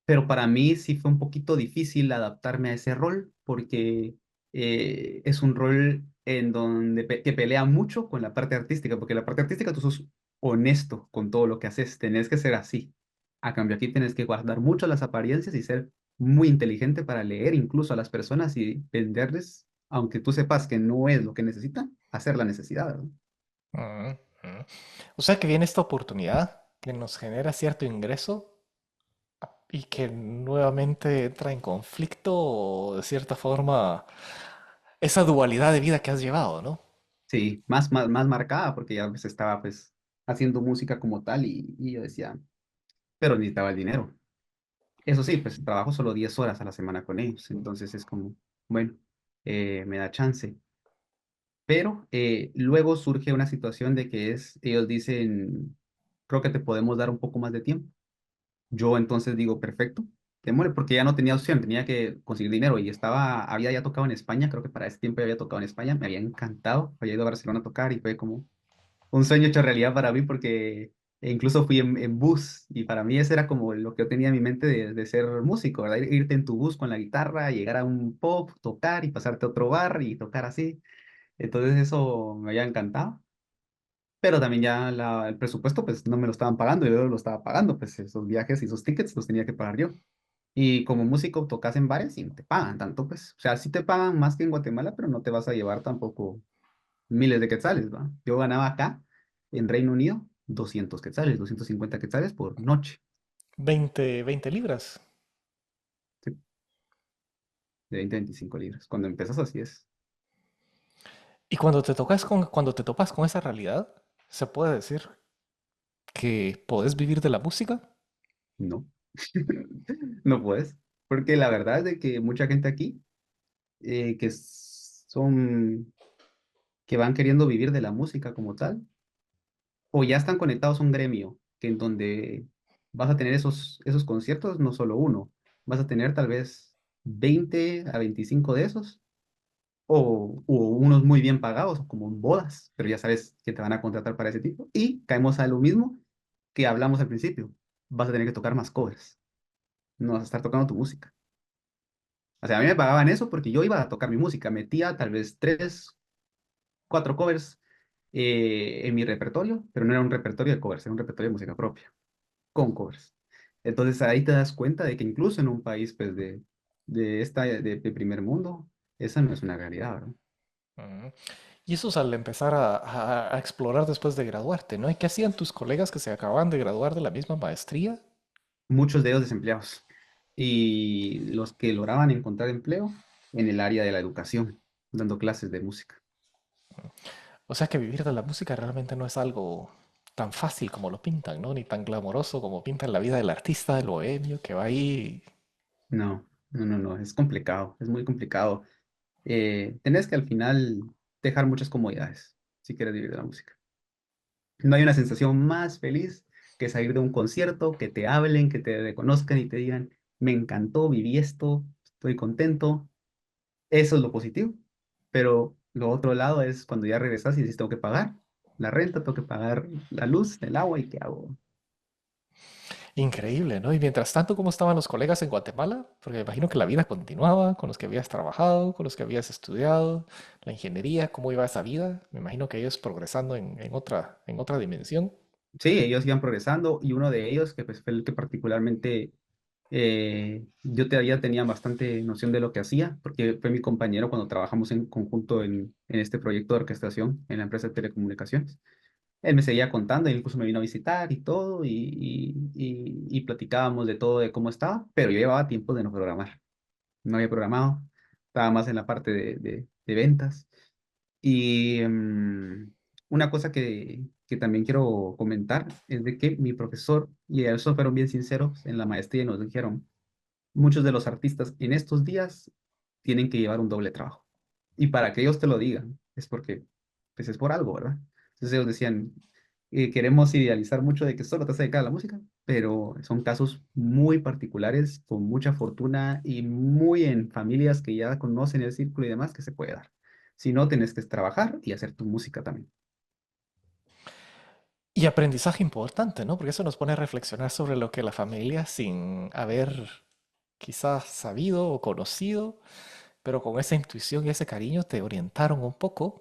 Pero para mí sí fue un poquito difícil adaptarme a ese rol porque es un rol en donde que pelea mucho con la parte artística, porque la parte artística tú sos honesto con todo lo que haces, tenés que ser así. A cambio aquí tenés que guardar mucho las apariencias y ser muy inteligente para leer incluso a las personas y venderles, aunque tú sepas que no es lo que necesitan, hacer la necesidad, ¿verdad? mm. Mm. O sea que viene esta oportunidad que nos genera cierto ingreso y que nuevamente entra en conflicto de cierta forma esa dualidad de vida que has llevado, ¿no? Sí, más marcada porque ya pues estaba pues haciendo música como tal y yo decía, pero necesitaba el dinero. Eso sí, pues trabajo solo 10 horas a la semana con ellos, entonces es como, bueno, me da chance. Pero luego surge una situación de que es, ellos dicen, creo que te podemos dar un poco más de tiempo. Yo entonces digo, perfecto, démosle, porque ya no tenía opción, tenía que conseguir dinero y había ya tocado en España, creo que para ese tiempo ya había tocado en España, me había encantado, había ido a Barcelona a tocar y fue como un sueño hecho realidad para mí porque incluso fui en bus y para mí eso era como lo que yo tenía en mi mente de ser músico, ¿verdad? Irte en tu bus con la guitarra, llegar a un pop, tocar y pasarte a otro bar y tocar así. Entonces eso me había encantado. Pero también ya el presupuesto pues no me lo estaban pagando, yo lo estaba pagando, pues esos viajes y esos tickets los tenía que pagar yo. Y como músico tocas en bares y no te pagan tanto, pues, o sea, sí te pagan más que en Guatemala, pero no te vas a llevar tampoco miles de quetzales, ¿va? Yo ganaba acá, en Reino Unido, 200 quetzales, 250 quetzales por noche, 20 libras. ¿sí? De 20 a 25 libras. Cuando empiezas así es, Y cuando te topas con esa realidad, se puede decir que podés vivir de la música. no, no puedes. Porque la verdad es de que mucha gente aquí son, que van queriendo vivir de la música como tal, o ya están conectados a un gremio, que en donde vas a tener esos conciertos, no solo uno, vas a tener tal vez 20 a 25 de esos o unos muy bien pagados, como en bodas, pero ya sabes que te van a contratar para ese tipo. Y caemos a lo mismo que hablamos al principio. Vas a tener que tocar más covers, no vas a estar tocando tu música. O sea, a mí me pagaban eso porque yo iba a tocar mi música, metía tal vez 3, 4 covers en mi repertorio, pero no era un repertorio de covers, era un repertorio de música propia, con covers. Entonces ahí te das cuenta de que incluso en un país pues, de primer mundo, esa no es una realidad, ¿verdad? Ujú. Y eso es al empezar a explorar después de graduarte, ¿no? ¿Y qué hacían tus colegas que se acaban de graduar de la misma maestría? Muchos de ellos desempleados y los que lograban encontrar empleo en el área de la educación, dando clases de música. O sea que vivir de la música realmente no es algo tan fácil como lo pintan, ¿no? Ni tan glamoroso como pintan la vida del artista, del bohemio, que va ahí. No, no, no, no, es complicado, es muy complicado. Tenés que al final dejar muchas comodidades si quieres vivir de la música. No hay una sensación más feliz que salir de un concierto, que te hablen, que te reconozcan y te digan, me encantó, viví esto, estoy contento. Eso es lo positivo. Pero lo otro lado es cuando ya regresas y dices, tengo que pagar la renta, tengo que pagar la luz, el agua y qué hago. Increíble, ¿no? Y mientras tanto, ¿cómo estaban los colegas en Guatemala? Porque me imagino que la vida continuaba con los que habías trabajado, con los que habías estudiado, la ingeniería, ¿cómo iba esa vida? Me imagino que ellos progresando en otra dimensión. Sí, ellos iban progresando y uno de ellos, que pues fue el que particularmente ya tenía bastante noción de lo que hacía, porque fue mi compañero cuando trabajamos en conjunto en este proyecto de orquestación en la empresa de telecomunicaciones. Él me seguía contando, él incluso me vino a visitar y todo, y platicábamos de todo, de cómo estaba, pero yo llevaba tiempo de no programar. No había programado, estaba más en la parte de ventas. Y una cosa que también quiero comentar es de que mi profesor, y eso fueron bien sinceros en la maestría, y nos dijeron, muchos de los artistas en estos días tienen que llevar un doble trabajo. Y para que ellos te lo digan, es porque, pues es por algo, ¿verdad? Entonces ellos decían, queremos idealizar mucho de que solo te vas a dedicar a la música, pero son casos muy particulares, con mucha fortuna y muy en familias que ya conocen el círculo y demás que se puede dar. Si no, tienes que trabajar y hacer tu música también. Y aprendizaje importante, ¿no? Porque eso nos pone a reflexionar sobre lo que la familia, sin haber quizás sabido o conocido, pero con esa intuición y ese cariño te orientaron un poco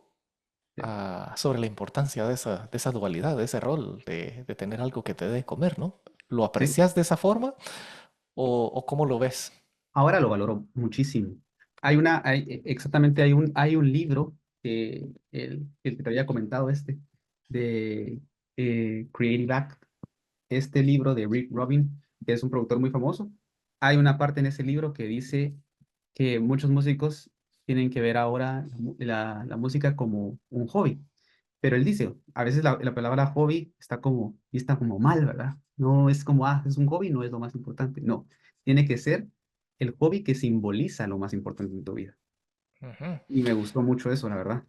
sobre la importancia de esa dualidad, de ese rol, de tener algo que te dé de comer, ¿no? ¿Lo Sí, aprecias de esa forma o cómo lo ves? ahora lo valoro muchísimo. Exactamente, hay un libro, el que te había comentado de Creative Act, este libro de Rick Rubin, que es un productor muy famoso. Hay una parte en ese libro que dice que muchos músicos tienen que ver ahora la música como un hobby. Pero él dice, a veces la palabra hobby está como, vista como mal, ¿verdad? No es como, es un hobby, no es lo más importante. No, tiene que ser el hobby que simboliza lo más importante en tu vida. Ujú. Y me gustó mucho eso, la verdad.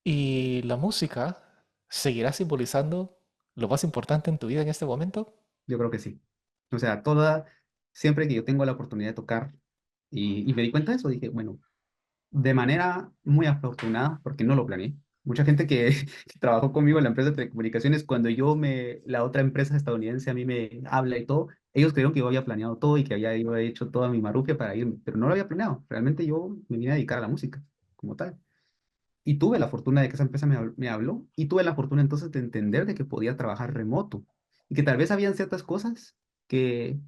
¿Y la música seguirá simbolizando lo más importante en tu vida en este momento? Yo creo que sí. O sea, siempre que yo tengo la oportunidad de tocar y me di cuenta de eso, dije, bueno, de manera muy afortunada, porque no lo planeé. Mucha gente que trabajó conmigo en la empresa de telecomunicaciones, cuando la otra empresa estadounidense a mí me habla y todo, ellos creyeron que yo había planeado todo y que yo había hecho toda mi marufia para irme, pero no lo había planeado. Realmente yo me vine a dedicar a la música como tal. Y tuve la fortuna de que esa empresa me habló y tuve la fortuna entonces de entender de que podía trabajar remoto y que tal vez habían ciertas cosas que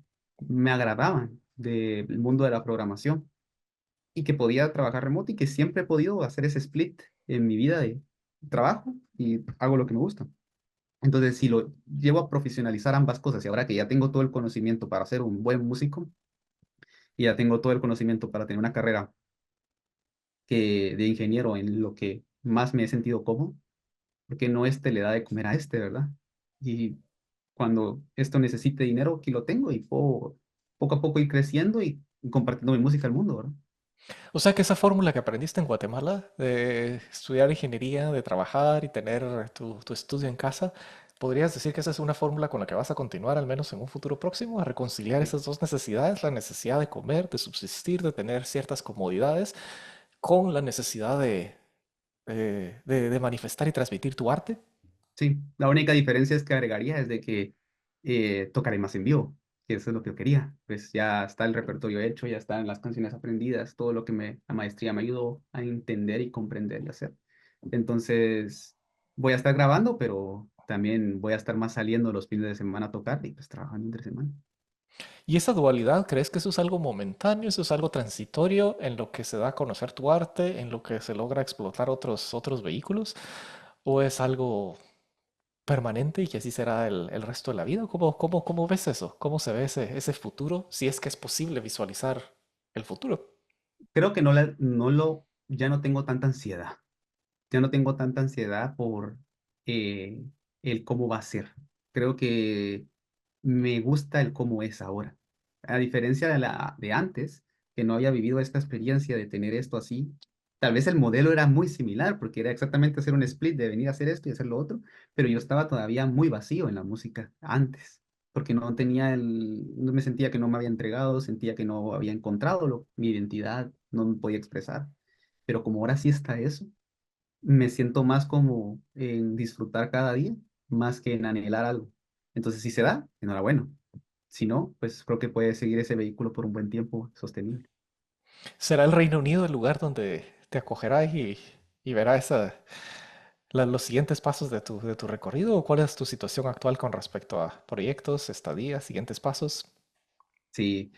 me agradaban del mundo de la programación y que podía trabajar remoto y que siempre he podido hacer ese split en mi vida de trabajo y hago lo que me gusta. Entonces, si lo llevo a profesionalizar ambas cosas y ahora que ya tengo todo el conocimiento para ser un buen músico y ya tengo todo el conocimiento para tener una carrera de ingeniero en lo que más me he sentido cómodo, porque no este le da de comer a este, ¿verdad? Y cuando esto necesite dinero, aquí lo tengo y puedo poco a poco ir creciendo y compartiendo mi música al mundo, ¿verdad? O sea que esa fórmula que aprendiste en Guatemala de estudiar ingeniería, de trabajar y tener tu estudio en casa, ¿podrías decir que esa es una fórmula con la que vas a continuar al menos en un futuro próximo, a reconciliar Sí. esas dos necesidades, la necesidad de comer, de subsistir, de tener ciertas comodidades, con la necesidad de manifestar y transmitir tu arte? Sí, la única diferencia es que agregaría es de que tocaré más en vivo, que eso es lo que yo quería. Pues ya está el repertorio hecho, ya están las canciones aprendidas, todo lo que la maestría me ayudó a entender y comprender y hacer. Entonces, voy a estar grabando, pero también voy a estar más saliendo los fines de semana a tocar y pues trabajando entre semana. ¿Y esa dualidad, crees que eso es algo momentáneo, eso es algo transitorio en lo que se da a conocer tu arte, en lo que se logra explotar otros vehículos? ¿O es algo permanente y que así será el resto de la vida? ¿Cómo ves eso? ¿Cómo se ve ese futuro? Si es que es posible visualizar el futuro. Creo que ya no tengo tanta ansiedad. Ya no tengo tanta ansiedad por eh, el cómo va a ser. Creo que me gusta el cómo es ahora. A diferencia de antes, que no había vivido esta experiencia de tener esto así, tal vez el modelo era muy similar, porque era exactamente hacer un split de venir a hacer esto y hacer lo otro, pero yo estaba todavía muy vacío en la música antes, porque no me sentía que no me había entregado, sentía que no había encontrado mi identidad, no me podía expresar. Pero como ahora sí está eso, me siento más como en disfrutar cada día, más que en anhelar algo. Entonces, si se da, enhorabuena. Si no, pues creo que puede seguir ese vehículo por un buen tiempo sostenible. ¿Será el Reino Unido el lugar donde te acogerá y verá los siguientes pasos de tu recorrido? ¿O cuál es tu situación actual con respecto a proyectos, estadías, siguientes pasos? Sí,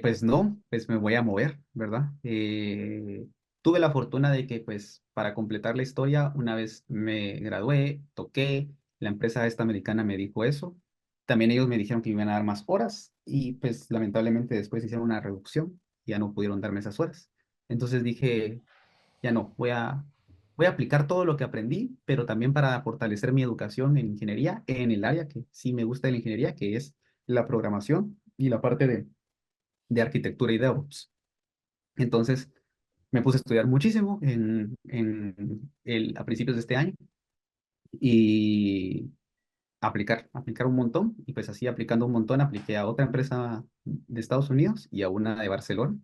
pues no, pues me voy a mover, ¿verdad? Tuve la fortuna de que, pues, para completar la historia, una vez me gradué, toqué, la empresa esta americana me dijo eso. También ellos me dijeron que me iban a dar más horas y, pues, lamentablemente después hicieron una reducción, ya no pudieron darme esas horas. Entonces dije, ya no, voy a aplicar todo lo que aprendí, pero también para fortalecer mi educación en ingeniería, en el área que sí me gusta de la ingeniería, que es la programación y la parte de arquitectura y DevOps. Entonces, me puse a estudiar muchísimo a principios de este año y aplicar un montón. Y pues así aplicando un montón, apliqué a otra empresa de Estados Unidos y a una de Barcelona.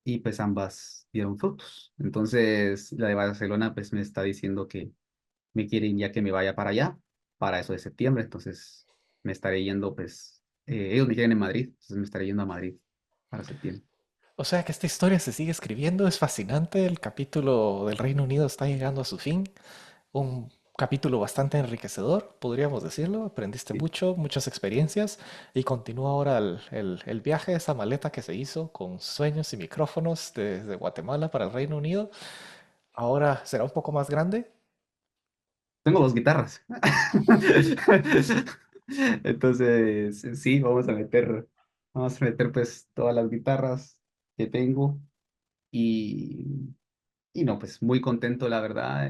Y pues ambas dieron frutos. Entonces, la de Barcelona pues me está diciendo que me quieren ya que me vaya para allá, para eso de septiembre. Entonces, me estaré yendo pues, ellos me quieren en Madrid, entonces me estaré yendo a Madrid para septiembre. O sea que esta historia se sigue escribiendo, es fascinante, el capítulo del Reino Unido está llegando a su fin, un capítulo bastante enriquecedor, podríamos decirlo, aprendiste Sí. mucho, muchas experiencias y continúa ahora el viaje, esa maleta que se hizo con sueños y micrófonos desde Guatemala para el Reino Unido, ahora será un poco más grande. tengo dos guitarras. Entonces, sí, vamos a meter pues todas las guitarras que tengo y, y no, pues muy contento, la verdad,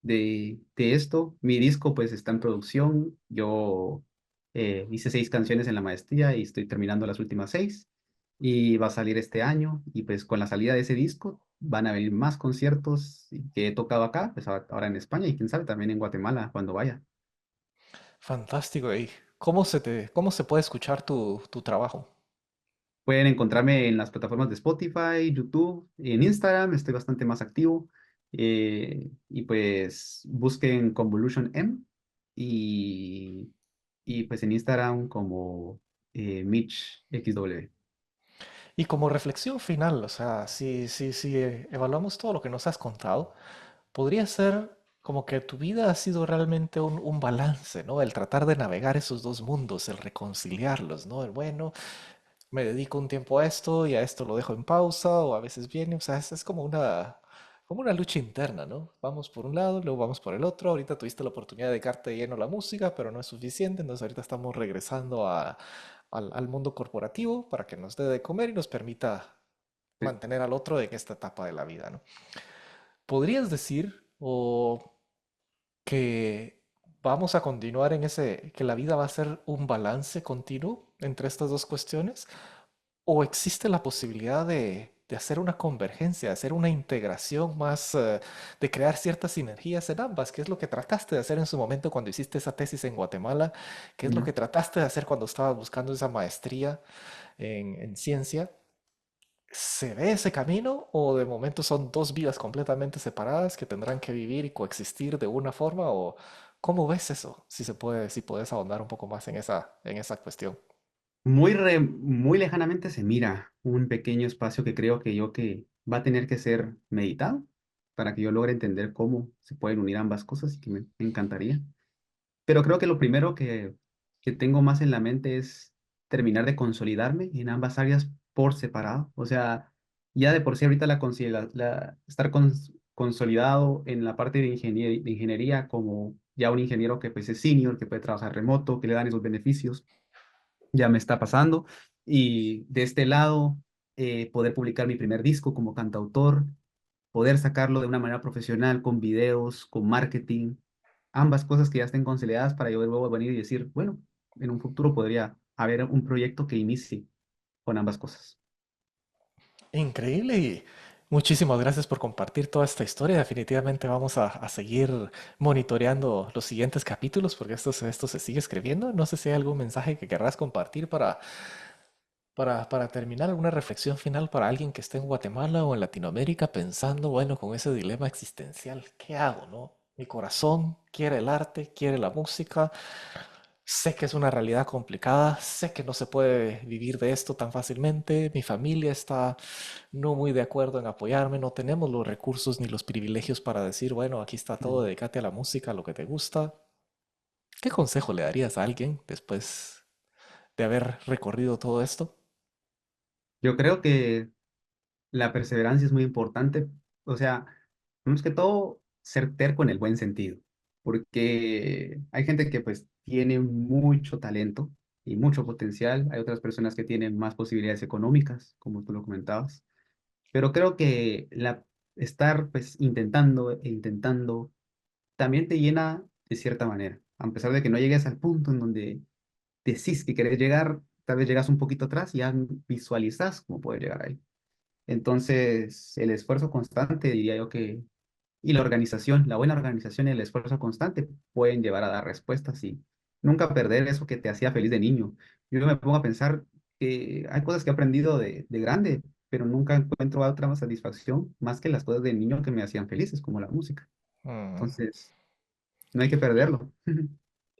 de esto. Mi disco pues está en producción. Yo hice 6 canciones en la maestría y estoy terminando las últimas 6 y va a salir este año y pues con la salida de ese disco van a venir más conciertos que he tocado acá, pues ahora en España y quién sabe también en Guatemala cuando vaya. Fantástico. ¿Y cómo se puede escuchar tu trabajo? Pueden encontrarme en las plataformas de Spotify, YouTube, en Instagram, estoy bastante más activo. Y pues busquen Convolution M y, y pues en Instagram como Mitch XW. Y como reflexión final, o sea, si evaluamos todo lo que nos has contado, podría ser como que tu vida ha sido realmente un balance, ¿no? El tratar de navegar esos dos mundos, el reconciliarlos, ¿no? El bueno, me dedico un tiempo a esto y a esto lo dejo en pausa o a veces viene, o sea, es como una lucha interna, ¿no? Vamos por un lado, luego vamos por el otro. Ahorita tuviste la oportunidad de dedicarte de lleno a la música, pero no es suficiente, entonces ahorita estamos regresando al mundo corporativo para que nos dé de comer y nos permita Sí. mantener al otro en esta etapa de la vida, ¿no? ¿Podrías decir o que vamos a continuar en ese, que la vida va a ser un balance continuo entre estas dos cuestiones? ¿O existe la posibilidad de hacer una convergencia, de hacer una integración más, de crear ciertas sinergias en ambas? ¿Qué es lo que trataste de hacer en su momento cuando hiciste esa tesis en Guatemala? ¿Qué es lo Ujú. que trataste de hacer cuando estabas buscando esa maestría en ciencia? ¿Se ve ese camino o de momento son dos vidas completamente separadas que tendrán que vivir y coexistir de una forma? ¿O cómo ves eso? Si se puede, si puedes ahondar un poco más en esa cuestión. Muy lejanamente se mira un pequeño espacio que creo que va a tener que ser meditado para que yo logre entender cómo se pueden unir ambas cosas y que me encantaría. Pero creo que lo primero que tengo más en la mente es terminar de consolidarme en ambas áreas por separado. O sea, ya de por sí ahorita estar consolidado en la parte de ingeniería como ya un ingeniero que pues es senior, que puede trabajar remoto, que le dan esos beneficios, ya me está pasando. Y de este lado, poder publicar mi primer disco como cantautor, poder sacarlo de una manera profesional, con videos, con marketing, ambas cosas que ya estén conciliadas para yo luego venir y decir, bueno, en un futuro podría haber un proyecto que inicie con ambas cosas. Increíble y muchísimas gracias por compartir toda esta historia. Definitivamente vamos a seguir monitoreando los siguientes capítulos porque esto se sigue escribiendo. No sé si hay algún mensaje que querrás compartir para terminar, alguna reflexión final para alguien que esté en Guatemala o en Latinoamérica pensando, bueno, con ese dilema existencial, ¿qué hago, no? Mi corazón quiere el arte, quiere la música. Sé que es una realidad complicada, sé que no se puede vivir de esto tan fácilmente, mi familia está no muy de acuerdo en apoyarme, no tenemos los recursos ni los privilegios para decir, bueno, aquí está todo, Mm. dedícate a la música, a lo que te gusta. ¿Qué consejo le darías a alguien después de haber recorrido todo esto? Yo creo que la perseverancia es muy importante. O sea, más que todo, ser terco en el buen sentido, porque hay gente que pues tiene mucho talento y mucho potencial. Hay otras personas que tienen más posibilidades económicas, como tú lo comentabas. Pero creo que estar pues intentando e intentando también te llena de cierta manera. A pesar de que no llegues al punto en donde decís que querés llegar, tal vez llegas un poquito atrás y ya visualizas cómo puedes llegar ahí. Entonces, el esfuerzo constante, diría yo que, y la organización, la buena organización y el esfuerzo constante pueden llevar a dar respuestas y nunca perder eso que te hacía feliz de niño. Yo me pongo a pensar que hay cosas que he aprendido de grande, pero nunca encuentro otra satisfacción más que las cosas de niño que me hacían felices, como la música. Mm. Entonces, no hay que perderlo.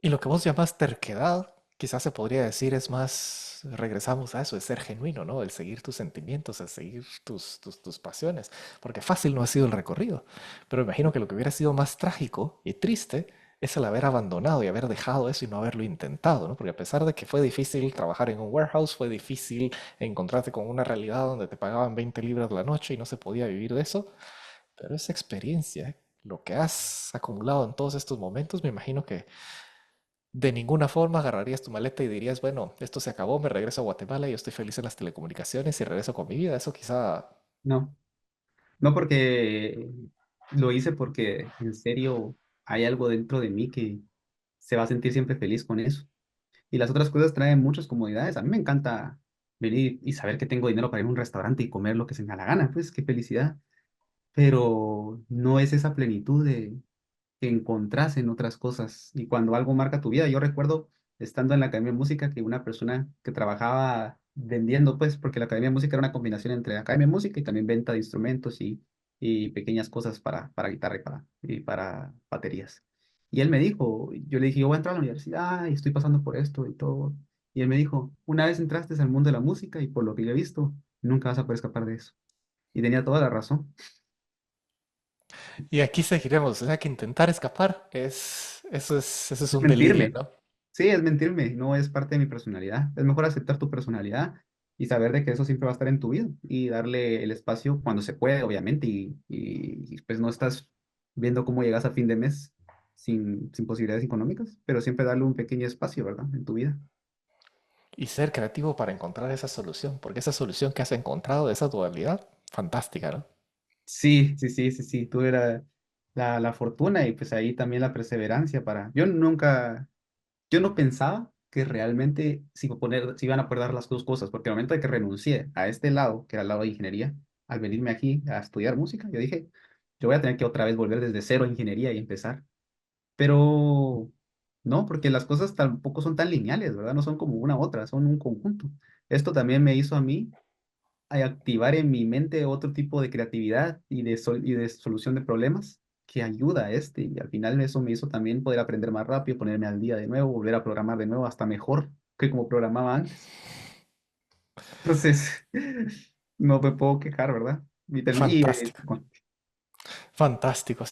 Y lo que vos llamas terquedad, quizás se podría decir es más, regresamos a eso, es ser genuino, ¿no? El seguir tus sentimientos, el seguir tus pasiones, porque fácil no ha sido el recorrido, pero imagino que lo que hubiera sido más trágico y triste es el haber abandonado y haber dejado eso y no haberlo intentado, ¿no? Porque a pesar de que fue difícil trabajar en un warehouse, fue difícil encontrarte con una realidad donde te pagaban 20 libras la noche y no se podía vivir de eso, pero esa experiencia lo que has acumulado en todos estos momentos, me imagino que de ninguna forma agarrarías tu maleta y dirías, bueno, esto se acabó, me regreso a Guatemala, yo estoy feliz en las telecomunicaciones y regreso con mi vida. Eso quizá... No, no porque lo hice porque en serio hay algo dentro de mí que se va a sentir siempre feliz con eso. Y las otras cosas traen muchas comodidades. A mí me encanta venir y saber que tengo dinero para ir a un restaurante y comer lo que se me da la gana, pues qué felicidad. Pero no es esa plenitud que encontrás en otras cosas. Y cuando algo marca tu vida, yo recuerdo estando en la Academia de Música que una persona que trabajaba vendiendo, pues, porque la Academia de Música era una combinación entre Academia de Música y también venta de instrumentos y pequeñas cosas para guitarra y para baterías. Y él me dijo, yo le dije, yo voy a entrar a la universidad y estoy pasando por esto y todo. Y él me dijo, una vez entraste al mundo de la música y por lo que yo he visto, nunca vas a poder escapar de eso. Y tenía toda la razón. Y aquí seguiremos, o sea que intentar escapar eso es Es un delirio, mentirme. ¿no? Sí, es mentirme, no es parte de mi personalidad. Es mejor aceptar tu personalidad y saber de que eso siempre va a estar en tu vida y darle el espacio cuando se puede, obviamente, y, pues no estás viendo cómo llegas a fin de mes sin posibilidades económicas, pero siempre darle un pequeño espacio, ¿verdad? En tu vida. Y ser creativo para encontrar esa solución, porque esa solución que has encontrado de esa dualidad, fantástica, ¿no? Sí, sí, sí, sí, sí, tuve la fortuna y pues ahí también la perseverancia para... Yo no pensaba que realmente se iban a poder dar las dos cosas, porque al momento de que renuncié a este lado, que era el lado de ingeniería, al venirme aquí a estudiar música, yo dije, yo voy a tener que otra vez volver desde cero a ingeniería y empezar. Pero no, porque las cosas tampoco son tan lineales, ¿verdad? No son como una u otra, son un conjunto. Esto también me hizo a mí a activar en mi mente otro tipo de creatividad y de solución de problemas que ayuda a este. Y al final eso me hizo también poder aprender más rápido, ponerme al día de nuevo, volver a programar de nuevo, hasta mejor que como programaba antes. Entonces, no me puedo quejar, ¿verdad? Y, Fantástico, fantástico.